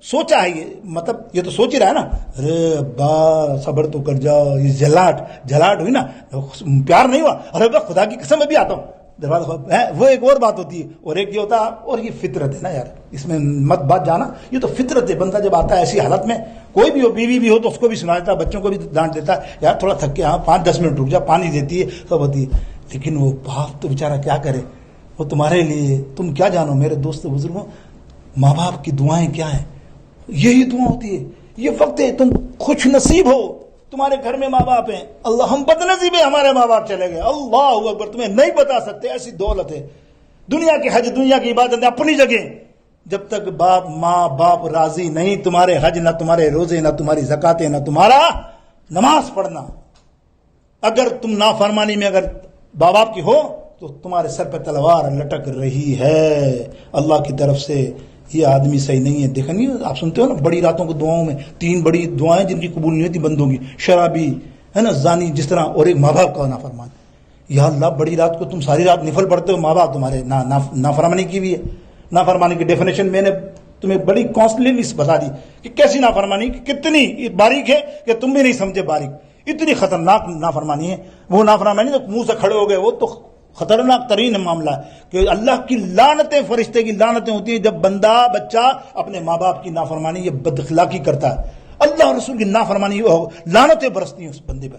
سوچا ہے، یہ مطلب یہ تو سوچ ہی رہا ہے نا، ارے ابا صبر تو کر جاؤ، یہ جھلاٹ ہوئی نا، پیار نہیں ہوا، ارے ابا خدا کی قسم میں بھی آتا ہوں، وہ ایک اور بات ہوتی ہے. اور ایک یہ ہوتا ہے، اور یہ فطرت ہے نا یار، اس میں مت بات جانا، یہ تو فطرت ہے. بندہ جب آتا ہے ایسی حالت میں، کوئی بھی ہو، بیوی بھی ہو تو اس کو بھی سنا دیتا ہے، بچوں کو بھی ڈانٹ دیتا ہے، یار تھوڑا تھک کے 5-10 منٹ رک جا، پانی دیتی ہے، سب ہوتی ہے. لیکن وہ باپ تو بیچارہ کیا کرے، وہ تمہارے لیے، تم کیا جانو میرے دوست بزرگوں، ماں باپ کی دعائیں کیا ہیں، یہی دعا ہوتی ہے. یہ وقت ہے تم خوش نصیب ہو، تمہارے گھر میں ماں باپ ہیں. اللہ ہم بد نصیب ہیں، ہمارے ماں باپ چلے گئے، اللہ اکبر، تمہیں نہیں بتا سکتے، ایسی دولت ہے. دنیا کی حج، دنیا کی عبادت اپنی جگہ، جب تک ماں باپ راضی نہیں، تمہارے حج نہ تمہارے روزے نہ تمہاری زکاتیں نہ تمہارا نماز پڑھنا. اگر تم نافرمانی میں اگر ماں باپ کی ہو تو تمہارے سر پہ تلوار لٹک رہی ہے اللہ کی طرف سے، یہ آدمی صحیح نہیں ہے. دیکھا نہیں آپ سنتے ہو نا بڑی راتوں کو دعاؤں میں 3 بڑی دعائیں جن کی قبول نہیں ہوتی بندوں کی، شرابی ہے نا، زانی جس طرح، اور ایک ماں باپ کا نافرمان. یا اللہ بڑی رات کو تم ساری رات نفل پڑھتے ہو، ماں باپ تمہارے نافرمانی کی بھی ہے. نافرمانی کی ڈیفینیشن میں نے تمہیں بڑی کانسٹلی بتا دی کہ کیسی نافرمانی، کتنی باریک ہے کہ تم بھی نہیں سمجھے باریک، اتنی خطرناک نافرمانی ہے. وہ نافرمانی تو منہ سے کھڑے ہو گئے، وہ تو خطرناک ترین معاملہ ہے کہ اللہ کی لعنتیں، فرشتے کی لعنتیں ہوتی ہیں جب بندہ بچہ اپنے ماں باپ کی نافرمانی یا بد اخلاقی کرتا ہے. اللہ رسول کی نافرمانی، لعنتیں برستی ہیں اس بندے پر.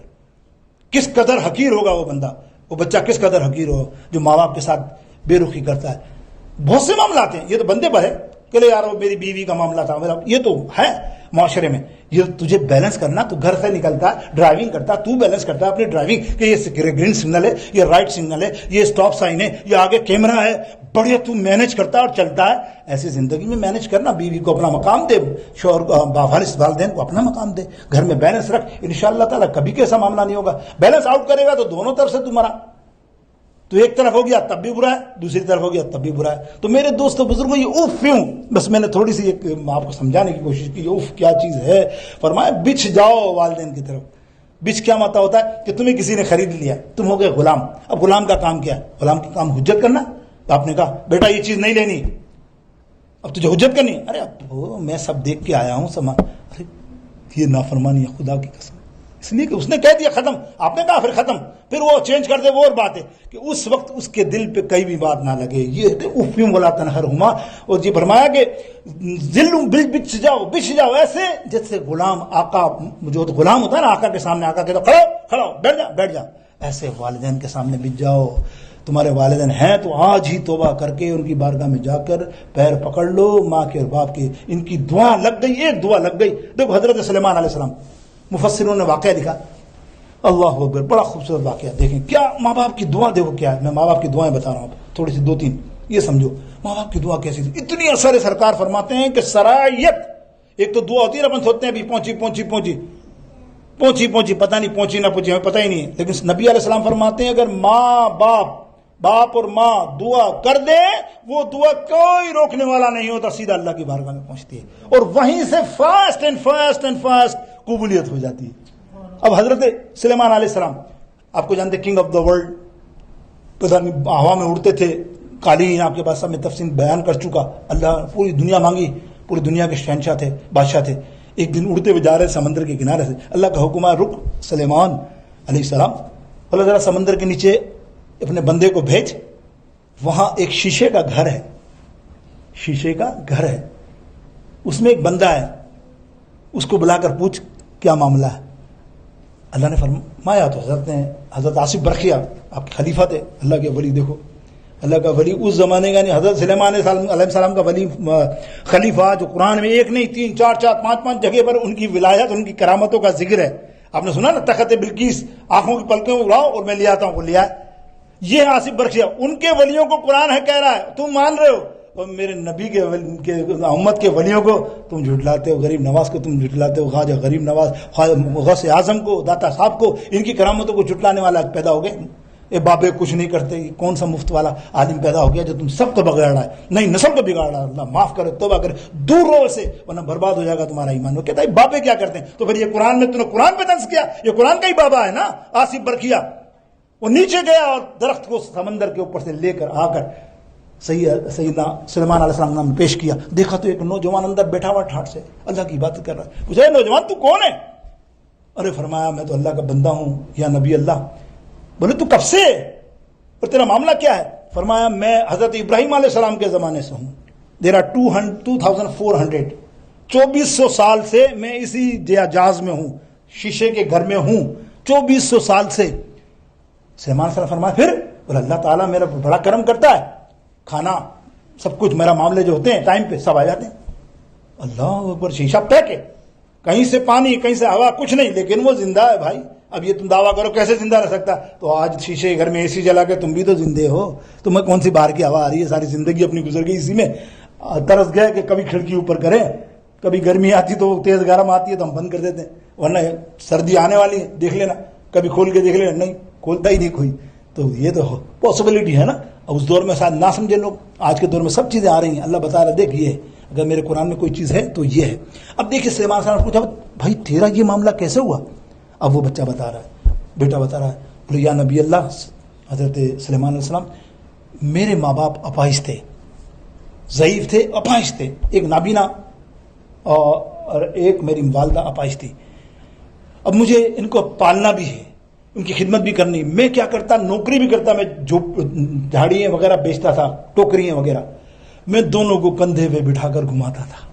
کس قدر حقیر ہوگا وہ بندہ، وہ بچہ کس قدر حقیر ہوگا جو ماں باپ کے ساتھ بے رخی کرتا ہے. بہت سے معاملات ہیں، یہ تو بندے پر ہے کہ یار وہ میری بیوی کا معاملہ تھا، یہ تو ہے معاشرے میں. یہ تجھے بیلنس کرنا، تو گھر سے نکلتا ہے ڈرائیونگ کرتا ہے، تو بیلنس کرتا ہے اپنی ڈرائیونگ کہ یہ گرین سگنل ہے، یہ رائٹ سگنل ہے، یہ اسٹاپ سائن ہے، یہ آگے کیمرہ ہے، بڑھیا تو مینج کرتا ہے اور چلتا ہے. ایسی زندگی میں مینج کرنا، بیوی کو اپنا مقام دے، شوہر کو، والدین کو اپنا مقام دے، گھر میں بیلنس رکھ، انشاءاللہ تعالیٰ کبھی کیسا معاملہ نہیں ہوگا. بیلنس آؤٹ کرے گا تو دونوں طرف سے تمہارا، تو ایک طرف ہو گیا تب بھی برا ہے، دوسری طرف ہو گیا تب بھی برا ہے. تو میرے دوستوں بزرگوں، یہ اوف کیوں، بس میں نے تھوڑی سی ایک آپ کو سمجھانے کی کوشش کی، یہ اوف کیا چیز ہے. فرمایا بچھ جاؤ والدین کی طرف. بچھ کیا مطلب ہوتا ہے کہ تمہیں کسی نے خرید لیا، تم ہو گئے غلام. اب غلام کا کام کیا ہے؟ غلام کا کام حجت کرنا. تو آپ نے کہا بیٹا یہ چیز نہیں لینی، اب تجھے حجت کرنی. ارے اب میں سب دیکھ کے آیا ہوں سامان، ارے یہ نافرمانی ہے خدا کی قسم، اس لیے کہ اس نے کہہ دیا ختم، آپ نے کہا پھر ختم، پھر وہ چینج کر دے وہ اور بات ہے کہ اس وقت اس کے دل پہ کئی بھی بات نہ لگے. یہ افیم ولا تنہرہما. اور جی فرمایا کہ بچ جاؤ ایسے جیسے غلام آقا، جو غلام ہوتا ہے نا آقا کے سامنے، آقا کے تو کھڑا ہو، بیٹھ جا، ایسے والدین کے سامنے بچ جاؤ. تمہارے والدین ہیں تو آج ہی توبہ کر کے ان کی بارگاہ میں جا کر پیر پکڑ لو، ماں کے اور باپ کے. ان کی دعا لگ گئی، ایک دعا لگ گئی. دیکھو حضرت سلیمان علیہ السلام، مفسروں نے واقعہ لکھا، اللہ اکبر، بڑا خوبصورت واقعہ. دیکھیں کیا ماں باپ کی دعا، دیکھو کیا ہے. میں ماں باپ کی دعائیں بتا رہا ہوں تھوڑی سی 2-3، یہ سمجھو ماں باپ کی دعا کیسی تھی. اتنی اثر ہے، سرکار فرماتے ہیں کہ سرائیت، ایک تو دعا ہوتی ہے، اپن سوچتے ہیں بھی پہنچی پتہ نہیں پہنچی نہ پہنچی، ہمیں پتہ ہی نہیں ہے. لیکن نبی علیہ السلام فرماتے ہیں اگر ماں باپ اور ماں دعا کر دے، وہ دعا کوئی روکنے والا نہیں ہوتا، سیدھا اللہ کی بارگاہ میں پہنچتی ہے، اور وہیں سے فاسٹ قبولیت ہو جاتی ہے. اب حضرت سلیمان علیہ السلام آپ کو جانتے کنگ آف دا ورلڈ، پتہ نہیں ہوا میں اڑتے تھے، قالین آپ کے پاس سب میں تفصیل بیان کر چکا، اللہ پوری دنیا مانگی، پوری دنیا کے شہنشاہ تھے، بادشاہ تھے. ایک دن اڑتے ہوئے جا رہے سمندر کے کنارے سے، اللہ کا حکم ہے رک سلیمان علیہ السلام، اللہ ذرا سمندر کے نیچے اپنے بندے کو بھیج، وہاں ایک شیشے کا گھر ہے، شیشے کا گھر ہے، اس میں ایک بندہ ہے، اس کو بلا کر پوچھ کیا معاملہ ہے. اللہ نے فرمایا تو حضرت آصف برقیہ آپ کے خلیفہ تھے، اللہ کے ولی، دیکھو اللہ کا ولی اس زمانے کا نہیں، حضرت سلیمان علیہ السلام کا ولی خلیفہ جو قرآن میں ایک نہیں 3 4 4 5 5 جگہ پر ان کی ولایت، ان کی کرامتوں کا ذکر ہے. آپ نے سنا نا تخت بلقیس آنکھوں کی پلکوں اڑاؤ اور میں لے آتا ہوں، وہ لیا ہے. یہ آصف برقیہ ان کے ولیوں کو قرآن ہے کہہ رہا ہے، تم مان رہے ہو، اور میرے نبی کے امت کے ولیوں کو تم جھٹلاتے ہو، غریب نواز کو تم جھٹلاتے ہو، خواجہ غریب نواز، غوث اعظم کو، داتا صاحب کو، ان کی کرامتوں کو جھٹلانے والا پیدا ہو گئے. اے بابے کچھ نہیں کرتے، کون سا مفت والا عالم پیدا ہو گیا جو تم سب کو بگاڑ رہا ہے، نہیں نسل کو بگاڑ رہا ہے. اللہ معاف کرے، توبہ کرے، دور رہو سے ورنہ برباد ہو جائے گا تمہارا ایمان. وہ کہتا ہے بابے کیا کرتے ہیں؟ تو پھر یہ قرآن میں تم نے قرآن پہ طنز کیا، یہ قرآن کا ہی بابا ہے نا آصف برقیہ. وہ نیچے گیا اور درخت کو سمندر کے اوپر سے لے کر آ کر سیدنا سلیمان علیہ السلام نے پیش کیا. دیکھا تو ایک نوجوان اندر بیٹھا ہوا ٹھاٹ سے اللہ کی بات کر رہا ہے. پوچھا نوجوان تو کون ہے؟ ارے فرمایا میں تو اللہ کا بندہ ہوں یا نبی اللہ. بولے تو کب سے اور تیرا معاملہ کیا ہے؟ فرمایا میں حضرت ابراہیم علیہ السلام کے زمانے سے ہوں. دیر آر 2400 2400 سال سے میں اسی جہاز میں ہوں، شیشے کے گھر میں ہوں 2400 سال سے. سلیمان صلی اللہ فرمایا پھر؟ بولا اللہ تعالیٰ میرا بڑا کرم کرتا ہے، کھانا سب کچھ میرا معاملے جو ہوتے ہیں ٹائم پہ سب آ جاتے ہیں. اللہ اوپر شیشہ پیک ہے، کہیں سے پانی کہیں سے ہوا کچھ نہیں، لیکن وہ زندہ ہے بھائی. اب یہ تم دعویٰ کرو کیسے زندہ رہ سکتا؟ تو آج شیشے گھر میں اے سی جلا کے تم بھی تو زندے ہو. تمہیں کون سی باہر کی ہوا آ رہی ہے؟ ساری زندگی اپنی گزر گئی اسی میں. ترس گئے کہ کبھی کھڑکی اوپر کریں، کبھی گرمی آتی تو تیز گرم آتی ہے تو ہم بند کر دیتے ہیں، ورنہ سردی آنے والی ہے دیکھ لینا، کبھی کھول کے دیکھ لینا، نہیں کھولتا ہی نہیں کوئی. تو یہ تو پاسبلٹی ہے نا. اب اس دور میں شاید نہ سمجھے لوگ، آج کے دور میں سب چیزیں آ رہی ہیں. اللہ بتا رہا ہے دیکھ یہ ہے، اگر میرے قرآن میں کوئی چیز ہے تو یہ ہے. اب دیکھیے سلیمان صاحب نے پوچھا بھائی تیرا یہ معاملہ کیسے ہوا؟ اب وہ بچہ بتا رہا ہے، بیٹا بتا رہا ہے، بولے یا نبی اللہ حضرت سلیمان علیہ السلام میرے ماں باپ اپاہج تھے، ضعیف تھے، اپاہج تھے، ایک نابینا اور ایک میری والدہ اپاہج تھی. اب مجھے ان کو پالنا بھی ہے، ان کی خدمت بھی کرنی. میں کیا کرتا، نوکری بھی کرتا، میں جھاڑیاں وغیرہ بیچتا تھا، ٹوکریاں وغیرہ، میں دونوں کو کندھے پہ بٹھا کر گھماتا تھا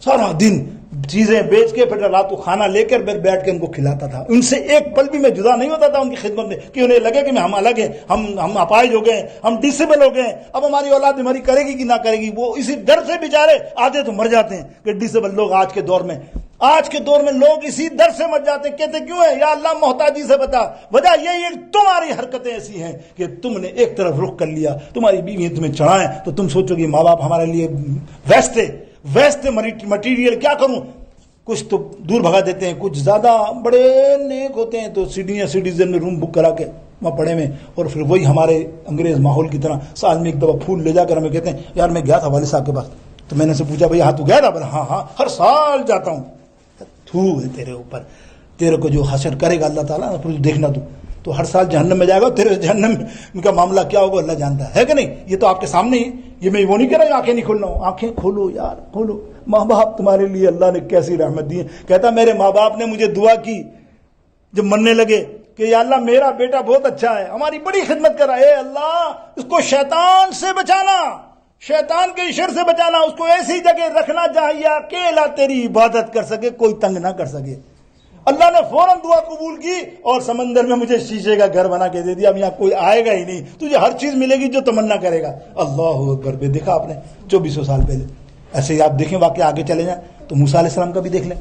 سارا دن، چیزیں بیچ کے پھر رات کو کھانا لے کر بیٹھ کے ان کو کھلاتا تھا. ان سے ایک پل بھی میں جدا نہیں ہوتا تھا ان کی خدمت میں، کہ انہیں لگے کہ ہم الگ ہیں، ہم اپاہج ہو گئے، ہم ڈسیبل ہو گئے، اب ہماری اولاد ہماری کرے گی کہ نہ کرے گی. وہ اسی ڈر سے بیچارے آدھے تو مر جاتے ہیں کہ ڈسیبل لوگ آج کے دور میں لوگ اسی در سے مر جاتے ہیں. کہتے کیوں ہے یا اللہ محتاجی سے بتا؟ وجہ یہی ہے تمہاری حرکتیں ایسی ہیں کہ تم نے ایک طرف رخ کر لیا، تمہاری بیوی تمہیں چڑھائیں تو تم سوچو گے ماں باپ ہمارے لیے ویسٹ مٹیریل کیا کروں. کچھ تو دور بھگا دیتے ہیں، کچھ زیادہ بڑے نیک ہوتے ہیں تو سٹیزن میں روم بک کرا کے وہاں پڑے میں، اور پھر وہی ہمارے انگریز ماحول کی طرح سال میں ایک دفعہ پھول لے جا کر ہمیں کہتے ہیں یار میں گیا تھا والد صاحب کے پاس، تو میں نے سے پوچھا بھائی ہاں تو گیا تھا؟ بولا ہاں ہر سال جاتا ہوں. تھو ہے تیرے اوپر، تیرے کو جو حشر کرے گا اللہ تعالیٰ پھر دیکھنا تو ہر سال جہنم میں جائے گا. تیرے جہنم کا معاملہ کیا ہوگا اللہ جانتا ہے کہ نہیں. یہ تو آپ کے سامنے ہی، یہ میں وہ نہیں کہہ رہا آنکھیں نہیں کھولنا ہوں، آنکھیں کھولو یار کھولو. ماں باپ تمہارے لیے اللہ نے کیسی رحمت دی ہے. کہتا میرے ماں باپ نے مجھے دعا کی جب مرنے لگے کہ یا اللہ میرا بیٹا بہت اچھا ہے، ہماری بڑی خدمت کر رہا ہے، اے اللہ اس کو شیطان سے بچانا، شیطان کے شر سے بچانا، اس کو ایسی جگہ رکھنا چاہیے اکیلا تیری عبادت کر سکے، کوئی تنگ نہ کر سکے. اللہ نے فوراً دعا قبول کی اور سمندر میں مجھے شیشے کا گھر بنا کے دے دیا. اب یہاں کوئی آئے گا ہی نہیں، تجھے ہر چیز ملے گی جو تمنا کرے گا. اللہ اکبر. پہ دیکھا آپ نے 2400 سال پہلے. ایسے ہی آپ دیکھیں واقعہ آگے چلے جائیں تو موسیٰ علیہ السلام کا بھی دیکھ لیں.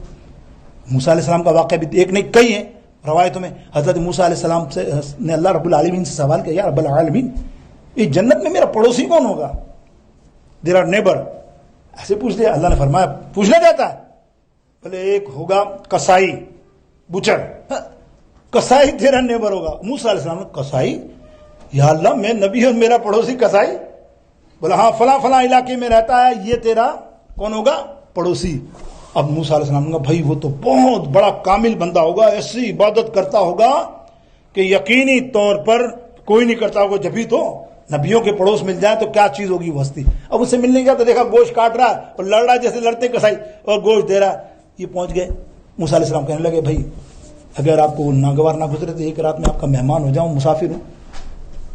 موسیٰ علیہ السلام کا واقعہ بھی ایک نہیں کئی ہیں روایتوں میں. حضرت موسیٰ علیہ السلام سے نے اللہ رب العالمین سے سوال کیا، یا رب العالمین اس جنت میں میرا پڑوسی کون ہوگا؟ There are neighbour. ایسے پوچھ لیا. اللہ نے فرمایا پوچھنا چاہتا ہے؟ بولے ایک ہوگا کسائی، بچر، کسائی تیرا نیبر ہوگا. موسیٰ علیہ السلام نے کسائی؟ یا اللہ میں نبی ہوں میرا پڑوسی کسائی؟ بولا ہاں فلاں فلاں علاقے میں رہتا ہے، یہ تیرا کون ہوگا؟ پڑوسی. اب موسیٰ علیہ السلام نے کہا بھائی وہ تو بہت بڑا کامل بندہ ہوگا، ایسی عبادت کرتا ہوگا کہ یقینی طور پر کوئی نہیں کرتا ہوگا، جبھی تو نبیوں کے پڑوس مل جائے تو کیا چیز ہوگی وہ ہستی۔ اب اسے ملنے گیا تو دیکھا گوشت کاٹ رہا ہے اور لڑ رہا ہے جیسے لڑتے کسائی، اور گوشت دے رہا ہے۔ یہ پہنچ گئے، موسیٰ علیہ السلام کہنے لگے بھائی اگر آپ کو ناگوار نہ گزرے تو ایک رات میں آپ کا مہمان ہو جاؤں، مسافر ہوں۔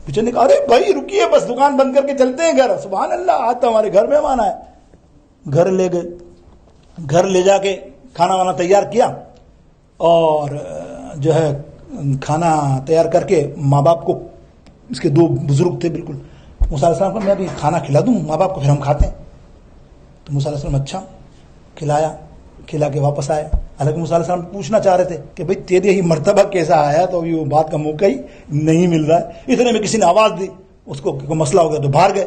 پوچھے نے کہا ارے بھائی رکیے، بس دکان بند کر کے چلتے ہیں گھر۔ سبحان اللہ، آج تو ہمارے گھر مہمان آئے۔ گھر لے گئے، گھر لے جا کے کھانا وانا تیار کیا، اور جو ہے کھانا تیار کر کے ماں باپ کو، اس کے دو بزرگ تھے بالکل، موسیٰ علیہ السلام کو میں ابھی کھانا کھلا دوں ماں باپ کو، پھر ہم کھاتے ہیں۔ تو موسیٰ علیہ السلام اچھا کھلایا، کھلا کے واپس آئے۔ حالانکہ موسیٰ علیہ السلام پوچھنا چاہ رہے تھے کہ بھئی تیرے ہی مرتبہ کیسا آیا، تو ابھی وہ بات کا موقع ہی نہیں مل رہا ہے۔ اتنے میں کسی نے آواز دی، اس کو کوئی مسئلہ ہو گیا تو باہر گئے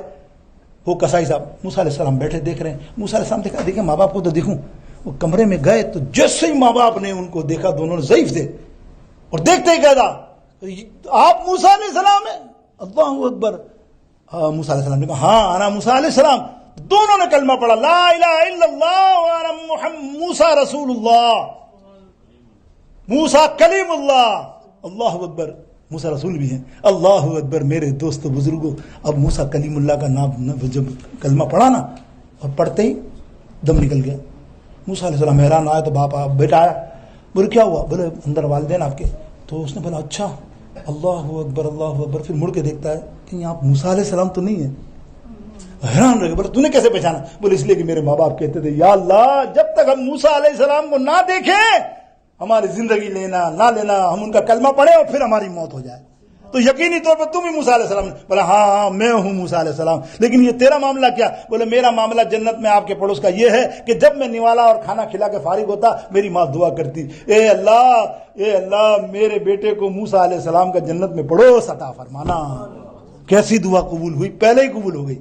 وہ کسائی صاحب۔ موسیٰ علیہ السلام بیٹھے دیکھ رہے ہیں، موسیٰ علیہ السلام دیکھا دیکھیں ماں باپ کو تو دیکھوں۔ وہ کمرے میں گئے تو جیسے ہی ماں باپ نے ان کو دیکھا، دونوں ضعیف تھے، اور دیکھتے ہی کہا آپ موسیٰ علیہ السلام ہیں؟ اللہ اکبر۔ موسیٰ علیہ السلام نے کہا ہاں انا موسیٰ علیہ السلام۔ دونوں نے کلمہ پڑھا، لا الہ الا اللہ وانا محمد موسیٰ رسول اللہ، موسیٰ کلیم اللہ۔ اللہ اکبر، موسیٰ رسول بھی ہیں۔ اللہ اکبر میرے دوستو بزرگوں، اب موسیٰ کلیم اللہ کا نام جب کلمہ پڑھا نا، اور پڑھتے ہی دم نکل گیا۔ موسیٰ علیہ السلام حیران آیا تو باپ بیٹا آیا، بولے کیا ہوا؟ بولے اندر والدین آپ کے۔ تو اس نے بولا اچھا، اللہ اکبر اللہ اکبر۔ پھر مڑ کے دیکھتا ہے کہ آپ موسیٰ علیہ السلام تو نہیں ہیں۔ حیران رہ گئے، بولے تو نے کیسے پہچانا؟ بولے اس لیے کہ میرے ماں باپ کہتے تھے یا اللہ جب تک ہم موسیٰ علیہ السلام کو نہ دیکھیں، ہماری زندگی لینا نہ لینا، ہم ان کا کلمہ پڑھیں اور پھر ہماری موت ہو جائے۔ تو یقینی طور پر تم ہی موسیٰ علیہ السلام۔ بولا ہاں میں ہوں موسیٰ علیہ السلام، لیکن یہ تیرا معاملہ کیا؟ بولے میرا معاملہ جنت میں آپ کے پڑوس کا یہ ہے کہ جب میں نوالا اور کھانا کھلا کے فارغ ہوتا، میری ماں دعا کرتی اے اللہ میرے بیٹے کو موسیٰ علیہ السلام کا جنت میں پڑوس عطا فرمانا۔ کیسی دعا قبول ہوئی؟ پہلے ہی قبول ہو گئی۔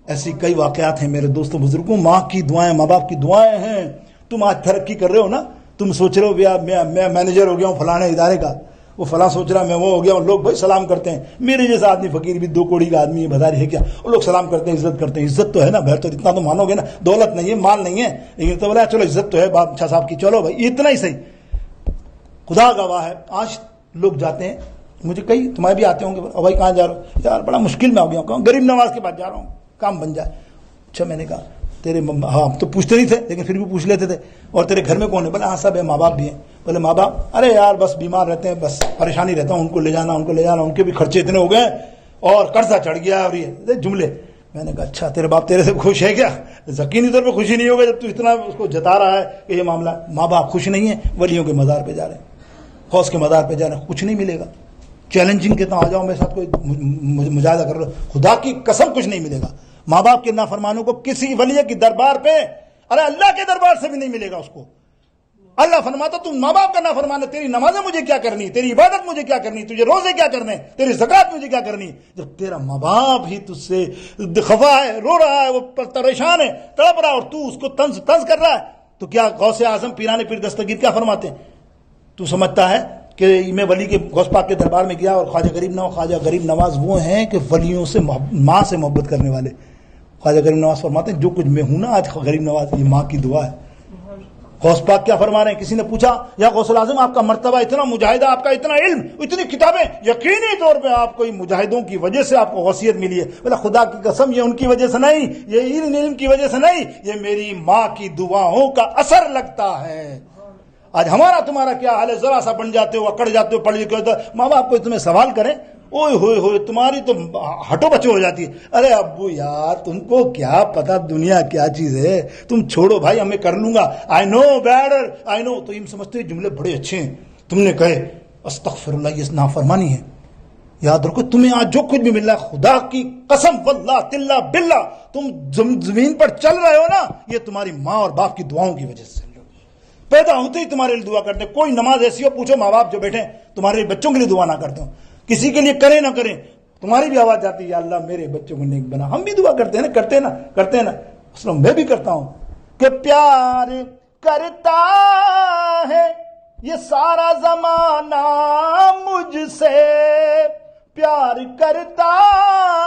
ایسی کئی واقعات ہیں میرے دوستوں بزرگوں، ماں کی دعائیں، ماں باپ کی دعائیں ہیں۔ تم آج ترقی کر رہے ہو نا، تم سوچ رہے ہو میں مینیجر ہو گیا ہوں فلانے ادارے کا، وہ فلاں سوچ رہا میں وہ ہو گیا ہوں، لوگ بھائی سلام کرتے ہیں۔ میرے جیسا آدمی فقیر بھی 2 کوڑی کا آدمی ہے، بازاری ہے کیا، وہ لوگ سلام کرتے ہیں، عزت کرتے ہیں۔ عزت تو ہے نا بہتر، اتنا تو مانو گے نا، دولت نہیں ہے مال نہیں ہے، لیکن تو بولا چلو عزت تو ہے بادشاہ صاحب کی، چلو بھائی اتنا ہی صحیح۔ خدا گواہ ہے آج لوگ جاتے ہیں، مجھے کئی تمہیں بھی آتے ہوں گے، بھائی کہاں جا رہے ہو؟ یار بڑا مشکل میں ہو گیا ہوں، غریب نواز کے پاس جا رہا ہوں، کام بن جائے۔ اچھا میں نے کہا تیرے ہاں تو پوچھتے نہیں تھے لیکن پھر بھی پوچھ لیتے تھے، اور تیرے گھر میں کون ہے؟ بولے ہاں سب ہے، ماں باپ بھی ہیں۔ بولے ماں باپ؟ ارے یار بس بیمار رہتے ہیں، بس پریشانی رہتا ہوں، ان کو لے جانا ان کے بھی خرچے اتنے ہو گئے اور قرضہ چڑھ گیا، اور یہ جملے۔ میں نے کہا اچھا تیرے باپ تیرے سے خوش ہے کیا؟ یقینی طور پہ خوشی نہیں ہوگا جب تو اتنا اس کو جتا رہا ہے کہ یہ معاملہ۔ ماں باپ خوش نہیں ہیں، ولیوں کے مزار پہ جا رہے ہیں، غوث کے مزار پہ جا رہے ہیں، کچھ نہیں ملے گا۔ چیلنجنگ کہتا ہوں آ جاؤ میرے ساتھ، کوئی مجاہدہ کر رہا، خدا کی قسم کچھ نہیں ملے گا۔ ماں باپ کے نافرمانوں کو کسی ولی کی دربار پہ، ارے اللہ کے دربار سے بھی نہیں ملے گا اس کو۔ اللہ فرماتا تم ماں باپ کا نافرمان ہے، تیری نمازیں مجھے کیا کرنی، تیری عبادت مجھے کیا کرنی، تجھے روزے کیا کرنے، تیری زکات مجھے کیا کرنی؟ جب تیرا ماں باپ ہی تجھ سے خفا ہے، رو رہا ہے، وہ پریشان ہے، تڑپ رہا ہے، اور تو اس کو طنز کر رہا ہے، تو کیا غوث اعظم پیران پیر دستگیر کیا فرماتے ہیں؟ تو سمجھتا ہے کہ میں ولی کے غوث پاک کے دربار میں گیا اور خواجہ غریب نواز وہ ہیں کہ ولیوں سے ماں سے محبت کرنے والے۔ خواجہ غریب نواز فرماتے ہیں جو کچھ میں ہوں نا آج غریب نواز، یہ ماں کی دعا ہے۔ غوث پاک کیا فرما رہے ہیں؟ کسی نے پوچھا یا غوث الاعظم آپ کا مرتبہ اتنا مجاہدہ، آپ کا اتنا علم، اتنی کتابیں، یقینی طور پہ آپ کو مجاہدوں کی وجہ سے آپ کو غوثیت ملی ہے۔ بولا خدا کی قسم یہ ان کی وجہ سے نہیں، یہ علم کی وجہ سے نہیں، یہ میری ماں کی دعاؤں کا اثر لگتا ہے۔ آج ہمارا تمہارا کیا حال ہے؟ ذرا سا بن جاتے ہو، اکڑ جاتے ہو، پڑھ لکھ کے، ماں باپ کو تمہیں سوال کریں، اوئے ہوئے ہوئے تمہاری تو ہٹو بچو ہو جاتی ہے۔ ارے ابو یار تم کو کیا پتا دنیا کیا چیز ہے، تم چھوڑو بھائی، ہمیں کر لوں گا، آئی نو بیٹر، آئی نو۔ تو یہ سمجھتے جملے بڑے اچھے ہیں، تم نے کہے استغفر اللہ، یہ نافرمانی ہے۔ یاد رکھو تمہیں آج جو کچھ بھی مل رہا ہے، خدا کی قسم واللہ تاللہ باللہ، تم زمین پر چل رہے ہو نا، یہ تمہاری ماں اور باپ کی دعاؤں کی وجہ سے۔ پیدا ہوتے ہی تمہارے لیے دعا کرتے ہیں، کوئی نماز ایسی ہو پوچھو ماں باپ جو بیٹھے تمہارے بچوں کے لیے دعا نہ کرتے ہو، کسی کے لیے کریں نہ کریں، تمہاری بھی آواز جاتی ہے یا اللہ میرے بچوں کو نیک بنا۔ ہم بھی دعا کرتے ہیں نا، اصل میں بھی کرتا ہوں کہ پیار کرتا ہے یہ سارا زمانہ مجھ سے، پیار کرتا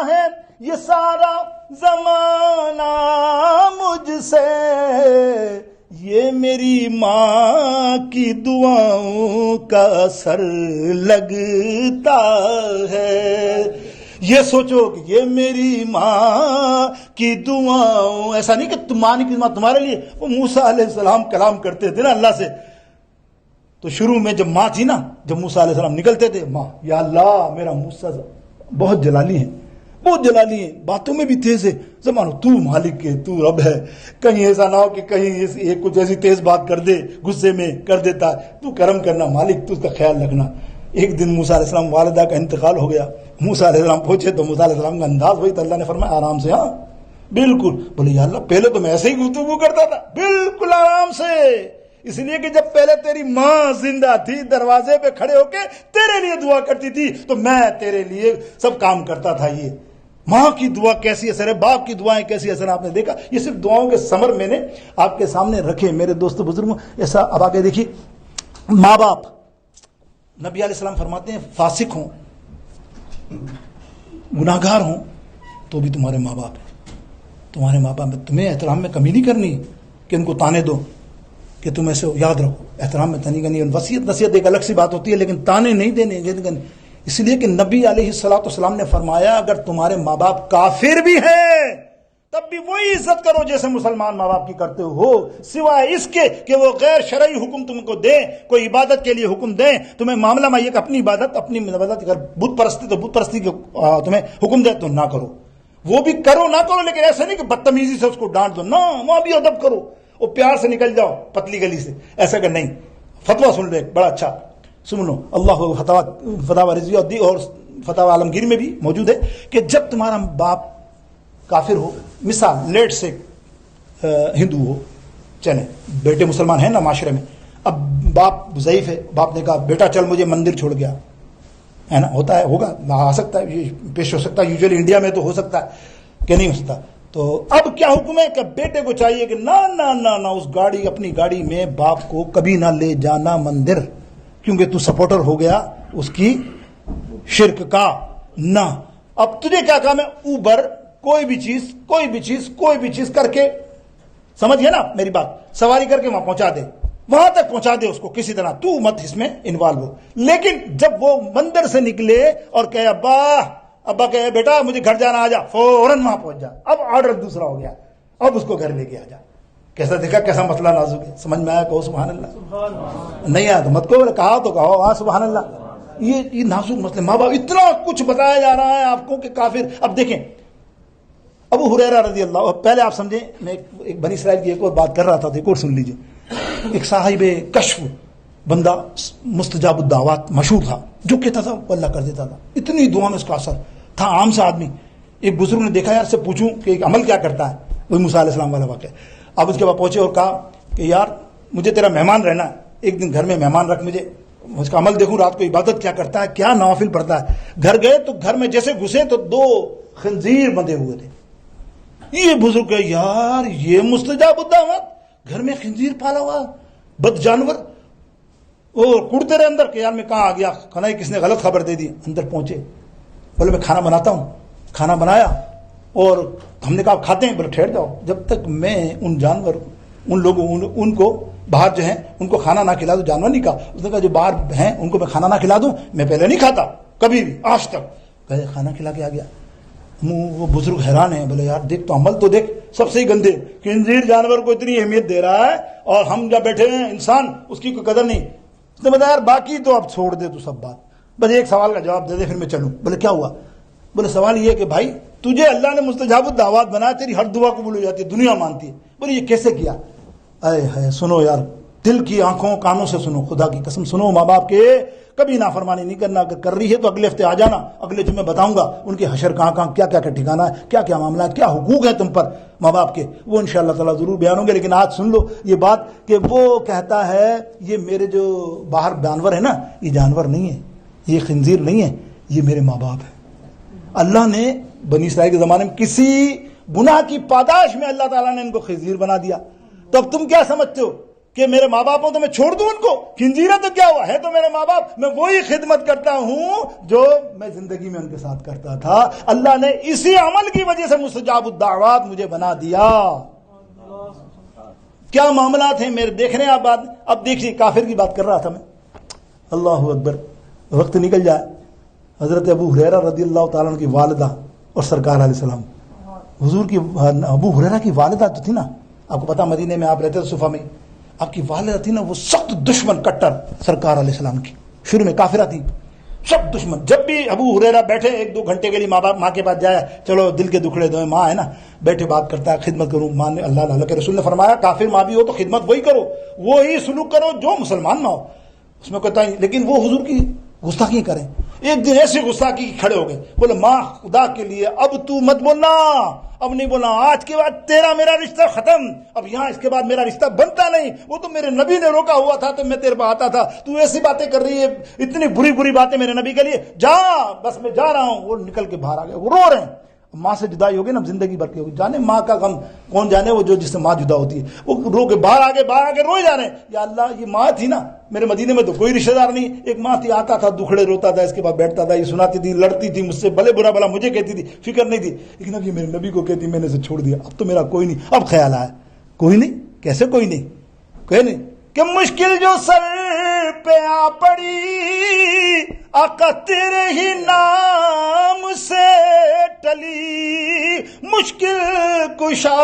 ہے یہ سارا زمانہ مجھ سے، یہ میری ماں کی دعاؤں کا اثر لگتا ہے. یہ سوچو کہ یہ میری ماں کی دعاؤں، ایسا نہیں کہ ماں کی دعا تمہارے لیے. وہ موسیٰ علیہ السلام کلام کرتے تھے نا اللہ سے، تو شروع میں جب ماں تھی نا، جب موسیٰ علیہ السلام نکلتے تھے، ماں یا اللہ میرا موسیٰ بہت جلالی ہے، بہت جلالی ہے، باتوں میں بھی تیز ہے، زمانو تو مالک ہے، تو رب ہے، کہیں ایسا نہ ہو کہ کہیں کچھ ایسی تیز بات کر دے، غصے میں کر دیتا ہے، تو کرم کرنا مالک، تو اس کا خیال رکھنا. ایک دن موسیٰ علیہ السلام والدہ کا انتقال ہو گیا، موسیٰ علیہ السلام پہنچے تو موسیٰ علیہ السلام کا انداز وہی تو اللہ نے فرمایا آرام سے. ہاں بالکل. بولے یا اللہ پہلے تو میں ایسے ہی گفتگو کرتا تھا، بالکل آرام سے، اس لیے کہ جب پہلے تیری ماں زندہ تھی دروازے پہ کھڑے ہو کے تیرے لیے دعا کرتی تھی تو میں تیرے لیے سب کام کرتا تھا. یہ ماں کی دعا کیسی اثر ہے، باپ کی دعائیں کیسی اثر، آپ نے دیکھا. یہ صرف دعاؤں کے ثمر میں نے آپ کے سامنے رکھے میرے دوستو بزرگوں. ایسا اب آگے دیکھیے، ماں باپ، نبی علیہ السلام فرماتے ہیں فاسق ہوں، گناہگار ہوں تو بھی تمہارے ماں باپ ہیں. تمہارے ماں باپ میں تمہیں احترام میں کمی نہیں کرنی کہ ان کو تانے دو کہ تم ایسے یاد رکھو، احترام میں تنی کرنی. وصیت نصیحت ایک الگ سی بات ہوتی ہے، لیکن تانے نہیں دینے. اس لیے کہ نبی علیہ الصلوۃ والسلام نے فرمایا اگر تمہارے ماں باپ کافر بھی ہیں تب بھی وہی عزت کرو جیسے مسلمان ماں باپ کی کرتے ہو، سوائے اس کے کہ وہ غیر شرعی حکم تم کو دیں، کوئی عبادت کے لیے حکم دیں تمہیں. معاملہ میں یہ کہ اپنی عبادت اگر بت پرستی تو بت پرستی کے تمہیں حکم دے تو نہ کرو، وہ بھی کرو نہ کرو، لیکن ایسا نہیں کہ بدتمیزی سے اس کو ڈانٹ دو، نہ، وہاں بھی ادب کرو، وہ پیار سے نکل جاؤ پتلی گلی سے. ایسا کہ نہیں. فتویٰ سن لو ایک بڑا اچھا، سن لو، اللہ فتاوی رضویہ دی اور فتاوی عالمگیر میں بھی موجود ہے کہ جب تمہارا باپ کافر ہو، مثال لیٹ سے ہندو ہو، چلے بیٹے مسلمان ہیں نا معاشرے میں، اب باپ ضعیف ہے، باپ نے کہا بیٹا چل مجھے مندر چھوڑ گیا، ہے نا، ہوتا ہے، ہوگا، آ سکتا ہے، یہ پیش ہو سکتا ہے. یوزلی انڈیا میں تو ہو سکتا ہے کہ نہیں ہو سکتا. تو اب کیا حکم ہے کہ بیٹے کو چاہیے کہ نہ نہ نہ نہ اس گاڑی، اپنی گاڑی میں باپ کو کبھی نہ لے جانا مندر، کیونکہ تو سپورٹر ہو گیا اس کی شرک کا. نہ، اب تجھے کیا کام ہے، اوبر کوئی بھی چیز کر کے، سمجھ گیا نا میری بات، سواری کر کے وہاں پہنچا دے، وہاں تک پہنچا دے اس کو کسی طرح، تو مت اس میں انوالو ہو. لیکن جب وہ مندر سے نکلے اور کہے ابا کہے بیٹا مجھے گھر جانا، آ جا، فوراً وہاں پہنچ جا. اب آرڈر دوسرا ہو گیا، اب اس کو گھر لے کے آ جا. کیسا دیکھا، کیسا مسئلہ نازک ہے. سمجھ میں آیا کہو سبحان اللہ، نہیں آیا تو مت کہو، کہا تو کہو ہاں سبحان اللہ. یہ نازک مسئلے، ماں باپ، اتنا کچھ بتایا جا رہا ہے آپ کو کہ کافر. اب دیکھیں ابو ہریرہ رضی اللہ، پہلے آپ سمجھیں، میں ایک بنی اسرائیل کی ایک اور بات کر رہا تھا، ایک اور سن لیجیے. ایک صاحب کشف بندہ مستجاب الدعوات مشہور تھا، جو کہتا تھا وہ اللہ کر دیتا تھا، اتنی دعا میں اس کا اثر تھا. عام سے آدمی، ایک بزرگ نے دیکھا یار سے پوچھوں کہ ایک عمل کیا کرتا ہے، وہی موسیٰ علیہ السلام والا واقعہ. اب اس کے بعد پہنچے اور کہا کہ یار مجھے تیرا مہمان رہنا ہے، ایک دن گھر میں مہمان رکھ، مجھے اس کا عمل دیکھوں، رات کو عبادت کیا کرتا ہے، کیا نوافل پڑھتا ہے. گھر گئے تو گھر میں جیسے گھسے تو 2 خنزیر بندھے ہوئے تھے. یہ بزرگ کہ یار یہ مستجاب الدعوات، گھر میں خنزیر پالا ہوا بد جانور، اور کڑتے رہے اندر کہ یار میں کہاں آ گیا، کھانا ہی کس نے غلط خبر دے دی. اندر پہنچے، بولے میں کھانا بناتا ہوں. کھانا بنایا اور ہم نے کہا کھاتے ہیں، بولے ٹھہر جاؤ، جب تک میں ان جانور، ان لوگوں، ان کو باہر جو ہیں ان کو کھانا نہ کھلا دوں. جانور نہیں کہا، اس نے کہا جو باہر ہیں ان کو میں کھانا نہ کھلا دوں، میں پہلے نہیں کھاتا کبھی بھی آج تک. کہے کھانا کھلا کے آ گیا. وہ بزرگ حیران ہیں، بولے یار دیکھ تو عمل تو دیکھ، سب سے ہی گندے خنزیر جانور کو اتنی اہمیت دے رہا ہے اور ہم جب بیٹھے ہیں انسان اس کی کوئی قدر نہیں. اس نے بتایا یار باقی تو اب چھوڑ دے تو سب بات، بس ایک سوال کا جواب دے دے پھر میں چلوں. بولے کیا ہوا؟ بولے سوال یہ کہ بھائی تجھے اللہ نے مستجاب الدعوات بنایا، تیری ہر دعا قبول ہو جاتی ہے، دنیا مانتی ہے. بولے یہ کیسے کیا؟ اے ہے سنو یار، دل کی آنکھوں کانوں سے سنو، خدا کی قسم سنو. ماں باپ کے کبھی نافرمانی نہیں کرنا، اگر کر رہی ہے تو اگلے ہفتے آ جانا، اگلے جمعے بتاؤں گا ان کے حشر کہاں کیا کیا ٹھکانا ہے، کیا کیا معاملہ ہے، کیا حقوق ہے تم پر ماں باپ کے، وہ انشاءاللہ تعالیٰ ضرور بیان ہوں گے. لیکن آج سن لو یہ بات کہ وہ کہتا ہے یہ میرے جو باہر جانور ہے نا، یہ جانور نہیں ہے، یہ خنزیر نہیں ہے، یہ میرے ماں باپ ہیں. اللہ نے بنی اسرائیل کے زمانے میں کسی گناہ کی پاداش میں اللہ تعالیٰ نے ان کو خنزیر بنا دیا. تو اب تم کیا سمجھتے ہو کہ میرے ماں باپ ہوں تو میں چھوڑ دوں ان کو؟ خنزیرہ تو کیا ہوا ہے، تو میرے ماں باپ، میں وہی خدمت کرتا ہوں جو میں زندگی میں ان کے ساتھ کرتا تھا. اللہ نے اسی عمل کی وجہ سے مستجاب الدعوات مجھے بنا دیا. کیا معاملات ہیں میرے دیکھ رہے ہیں آپ بات. اب دیکھیے کافر کی بات کر رہا تھا میں. اللہ اکبر. وقت نکل جائے. حضرت ابو ہریرہ رضی اللہ تعالیٰ عنہ کی والدہ اور سرکار علیہ السلام, حضور کی ابو ہریرہ کی والدہ تو تھی نا, آپ کو پتا مدینے میں آپ رہتے تھے صفہ میں, آپ کی والدہ تھی نا وہ سخت دشمن کٹر سرکار علیہ السلام کی. شروع میں کافرہ تھی, سب دشمن. جب بھی ابو ہریرہ بیٹھے 1-2 گھنٹے کے لیے ماں کے پاس جایا, چلو دل کے دکھڑے دو, ماں ہے نا بیٹھے بات کرتا ہے, خدمت کروں ماں نے. اللہ کے رسول نے فرمایا کافر ماں بھی ہو تو خدمت وہی کرو, وہی سلوک کرو جو مسلمان نہ ہو. اس میں کہتا ہے لیکن وہ حضور کی گستاخی کریں. ایک دن ایسی گستاخی کھڑے ہو گئے, بولے ماں خدا کے لیے اب تو مت بولنا, اب نہیں بولنا, آج کے بعد تیرا میرا رشتہ ختم, اب یہاں اس کے بعد میرا رشتہ بنتا نہیں. وہ تو میرے نبی نے روکا ہوا تھا تو میں تیرے پاس آتا تھا, تو ایسی باتیں کر رہی ہے, اتنی بری باتیں میرے نبی کے لیے, جا بس میں جا رہا ہوں. وہ نکل کے باہر آ گئے, وہ رو رہے ہیں. ماں سے جدائی ہوگی نا زندگی بھر کی ہوگی, جانے ماں کا غم کون جانے, وہ جو جس سے ماں جدا ہوتی ہے. وہ رو کے باہر آ کے روئے جا رہے ہیں, یا اللہ یہ ماں تھی نا, میرے مدینے میں تو کوئی رشتہ دار نہیں, ایک ماں تھی, آتا تھا دکھڑے روتا تھا, اس کے بعد بیٹھتا تھا, یہ سناتی تھی, لڑتی تھی مجھ سے, بھلے برا بلا مجھے کہتی تھی, فکر نہیں تھی, لیکن اب یہ میرے نبی کو کہتی, میں نے اسے چھوڑ دیا, اب تو میرا کوئی نہیں. اب خیال آیا کوئی نہیں, کیسے کوئی نہیں, کوئی نہیں, کہ مشکل جو سر پہ آ پڑی آقا تیرے ہی نام سے ٹلی, مشکل کشا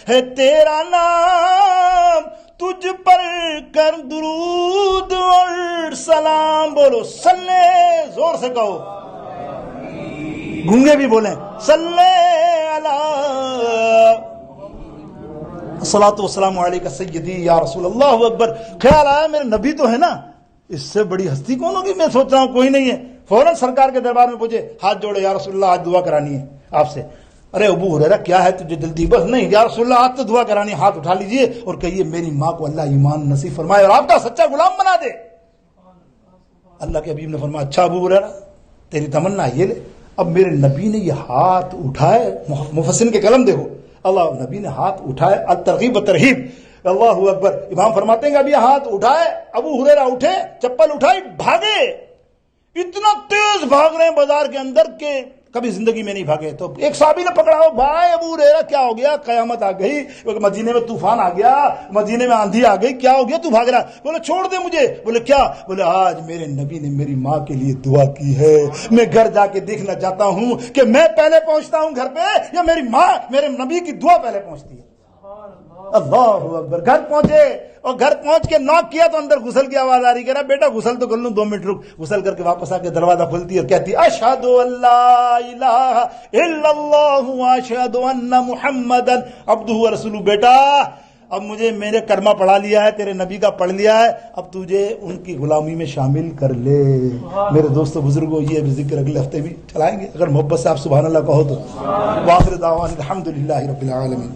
ہے تیرا نام, تجھ پر کر درود اور سلام. بولو صلی, زور سے کہو, گونگے بھی بولیں صلی اللہ, الصلاۃ والسلام علیک سیدی یا رسول اللہ اکبر. خیال آیا میرے نبی تو ہے نا, اس سے بڑی ہستی کون ہوگی. میں سوچ رہا ہوں کوئی نہیں ہے, فوراً سرکار کے دربار میں پہنچے, ہاتھ جوڑے, یا رسول اللہ آج دعا کرانی ہے آپ سے. ارے ابو ہریرہ کیا ہے تجھے جلدی, بس نہیں یا رسول اللہ آج تو دعا کرانی ہے, ہاتھ اٹھا لیجئے اور کہیے میری ماں کو اللہ ایمان نصیب فرمائے اور آپ کا سچا غلام بنا دے. اللہ کے حبیب نے فرمایا اچھا ابو ہریرہ تیری تمنا یہ لے. اب میرے نبی نے یہ ہاتھ اٹھائے, مفسرین کے قلم دیکھو, اللہ نبی نے ہاتھ اٹھائے, الترغیب و ترہیب, اللہ اکبر. امام فرماتے ہیں کہ اب یہ ہاتھ اٹھائے, ابو ہریرہ اٹھے, چپل اٹھائی, بھاگے. اتنا تیز بھاگ رہے ہیں بازار کے اندر کہ کبھی زندگی میں نہیں بھاگے. تو ایک صحابی نے پکڑا, ہو بھائی ابو ہریرہ کیا ہو گیا, قیامت آ گئی, مدینے میں طوفان آ گیا, مدینے میں آندھی آ گئی, کیا ہو گیا تو بھاگ رہا. بولے چھوڑ دے مجھے. بولے کیا؟ بولے آج میرے نبی نے میری ماں کے لیے دعا کی ہے, میں گھر جا کے دیکھنا چاہتا ہوں کہ میں پہلے پہنچتا ہوں گھر پہ یا میری ماں میرے نبی کی دعا پہلے پہنچتی ہے. اللہ اکبر. گھر پہنچے اور گھر پہنچ کے ناک کیا تو اندر غسل کی آواز آ رہی, کہہ رہا بیٹا غسل تو کر لوں, 2 منٹ رک. غسل کر کے واپس آ کے دروازہ کھولتی اور کہتی اشہد ان لا الہ الا اللہ واشہد ان محمدا عبدہ ورسولہ. بیٹا اب مجھے میرے کلمہ پڑھا لیا ہے, تیرے نبی کا پڑھ لیا ہے, اب تجھے ان کی غلامی میں شامل کر لے. میرے دوستو بزرگوں, یہ ذکر اگلے ہفتے بھی چلائیں گے اگر محبت سے آپ سبحان اللہ کہو تو. وآخر دعوانا الحمدللہ رب العالمین.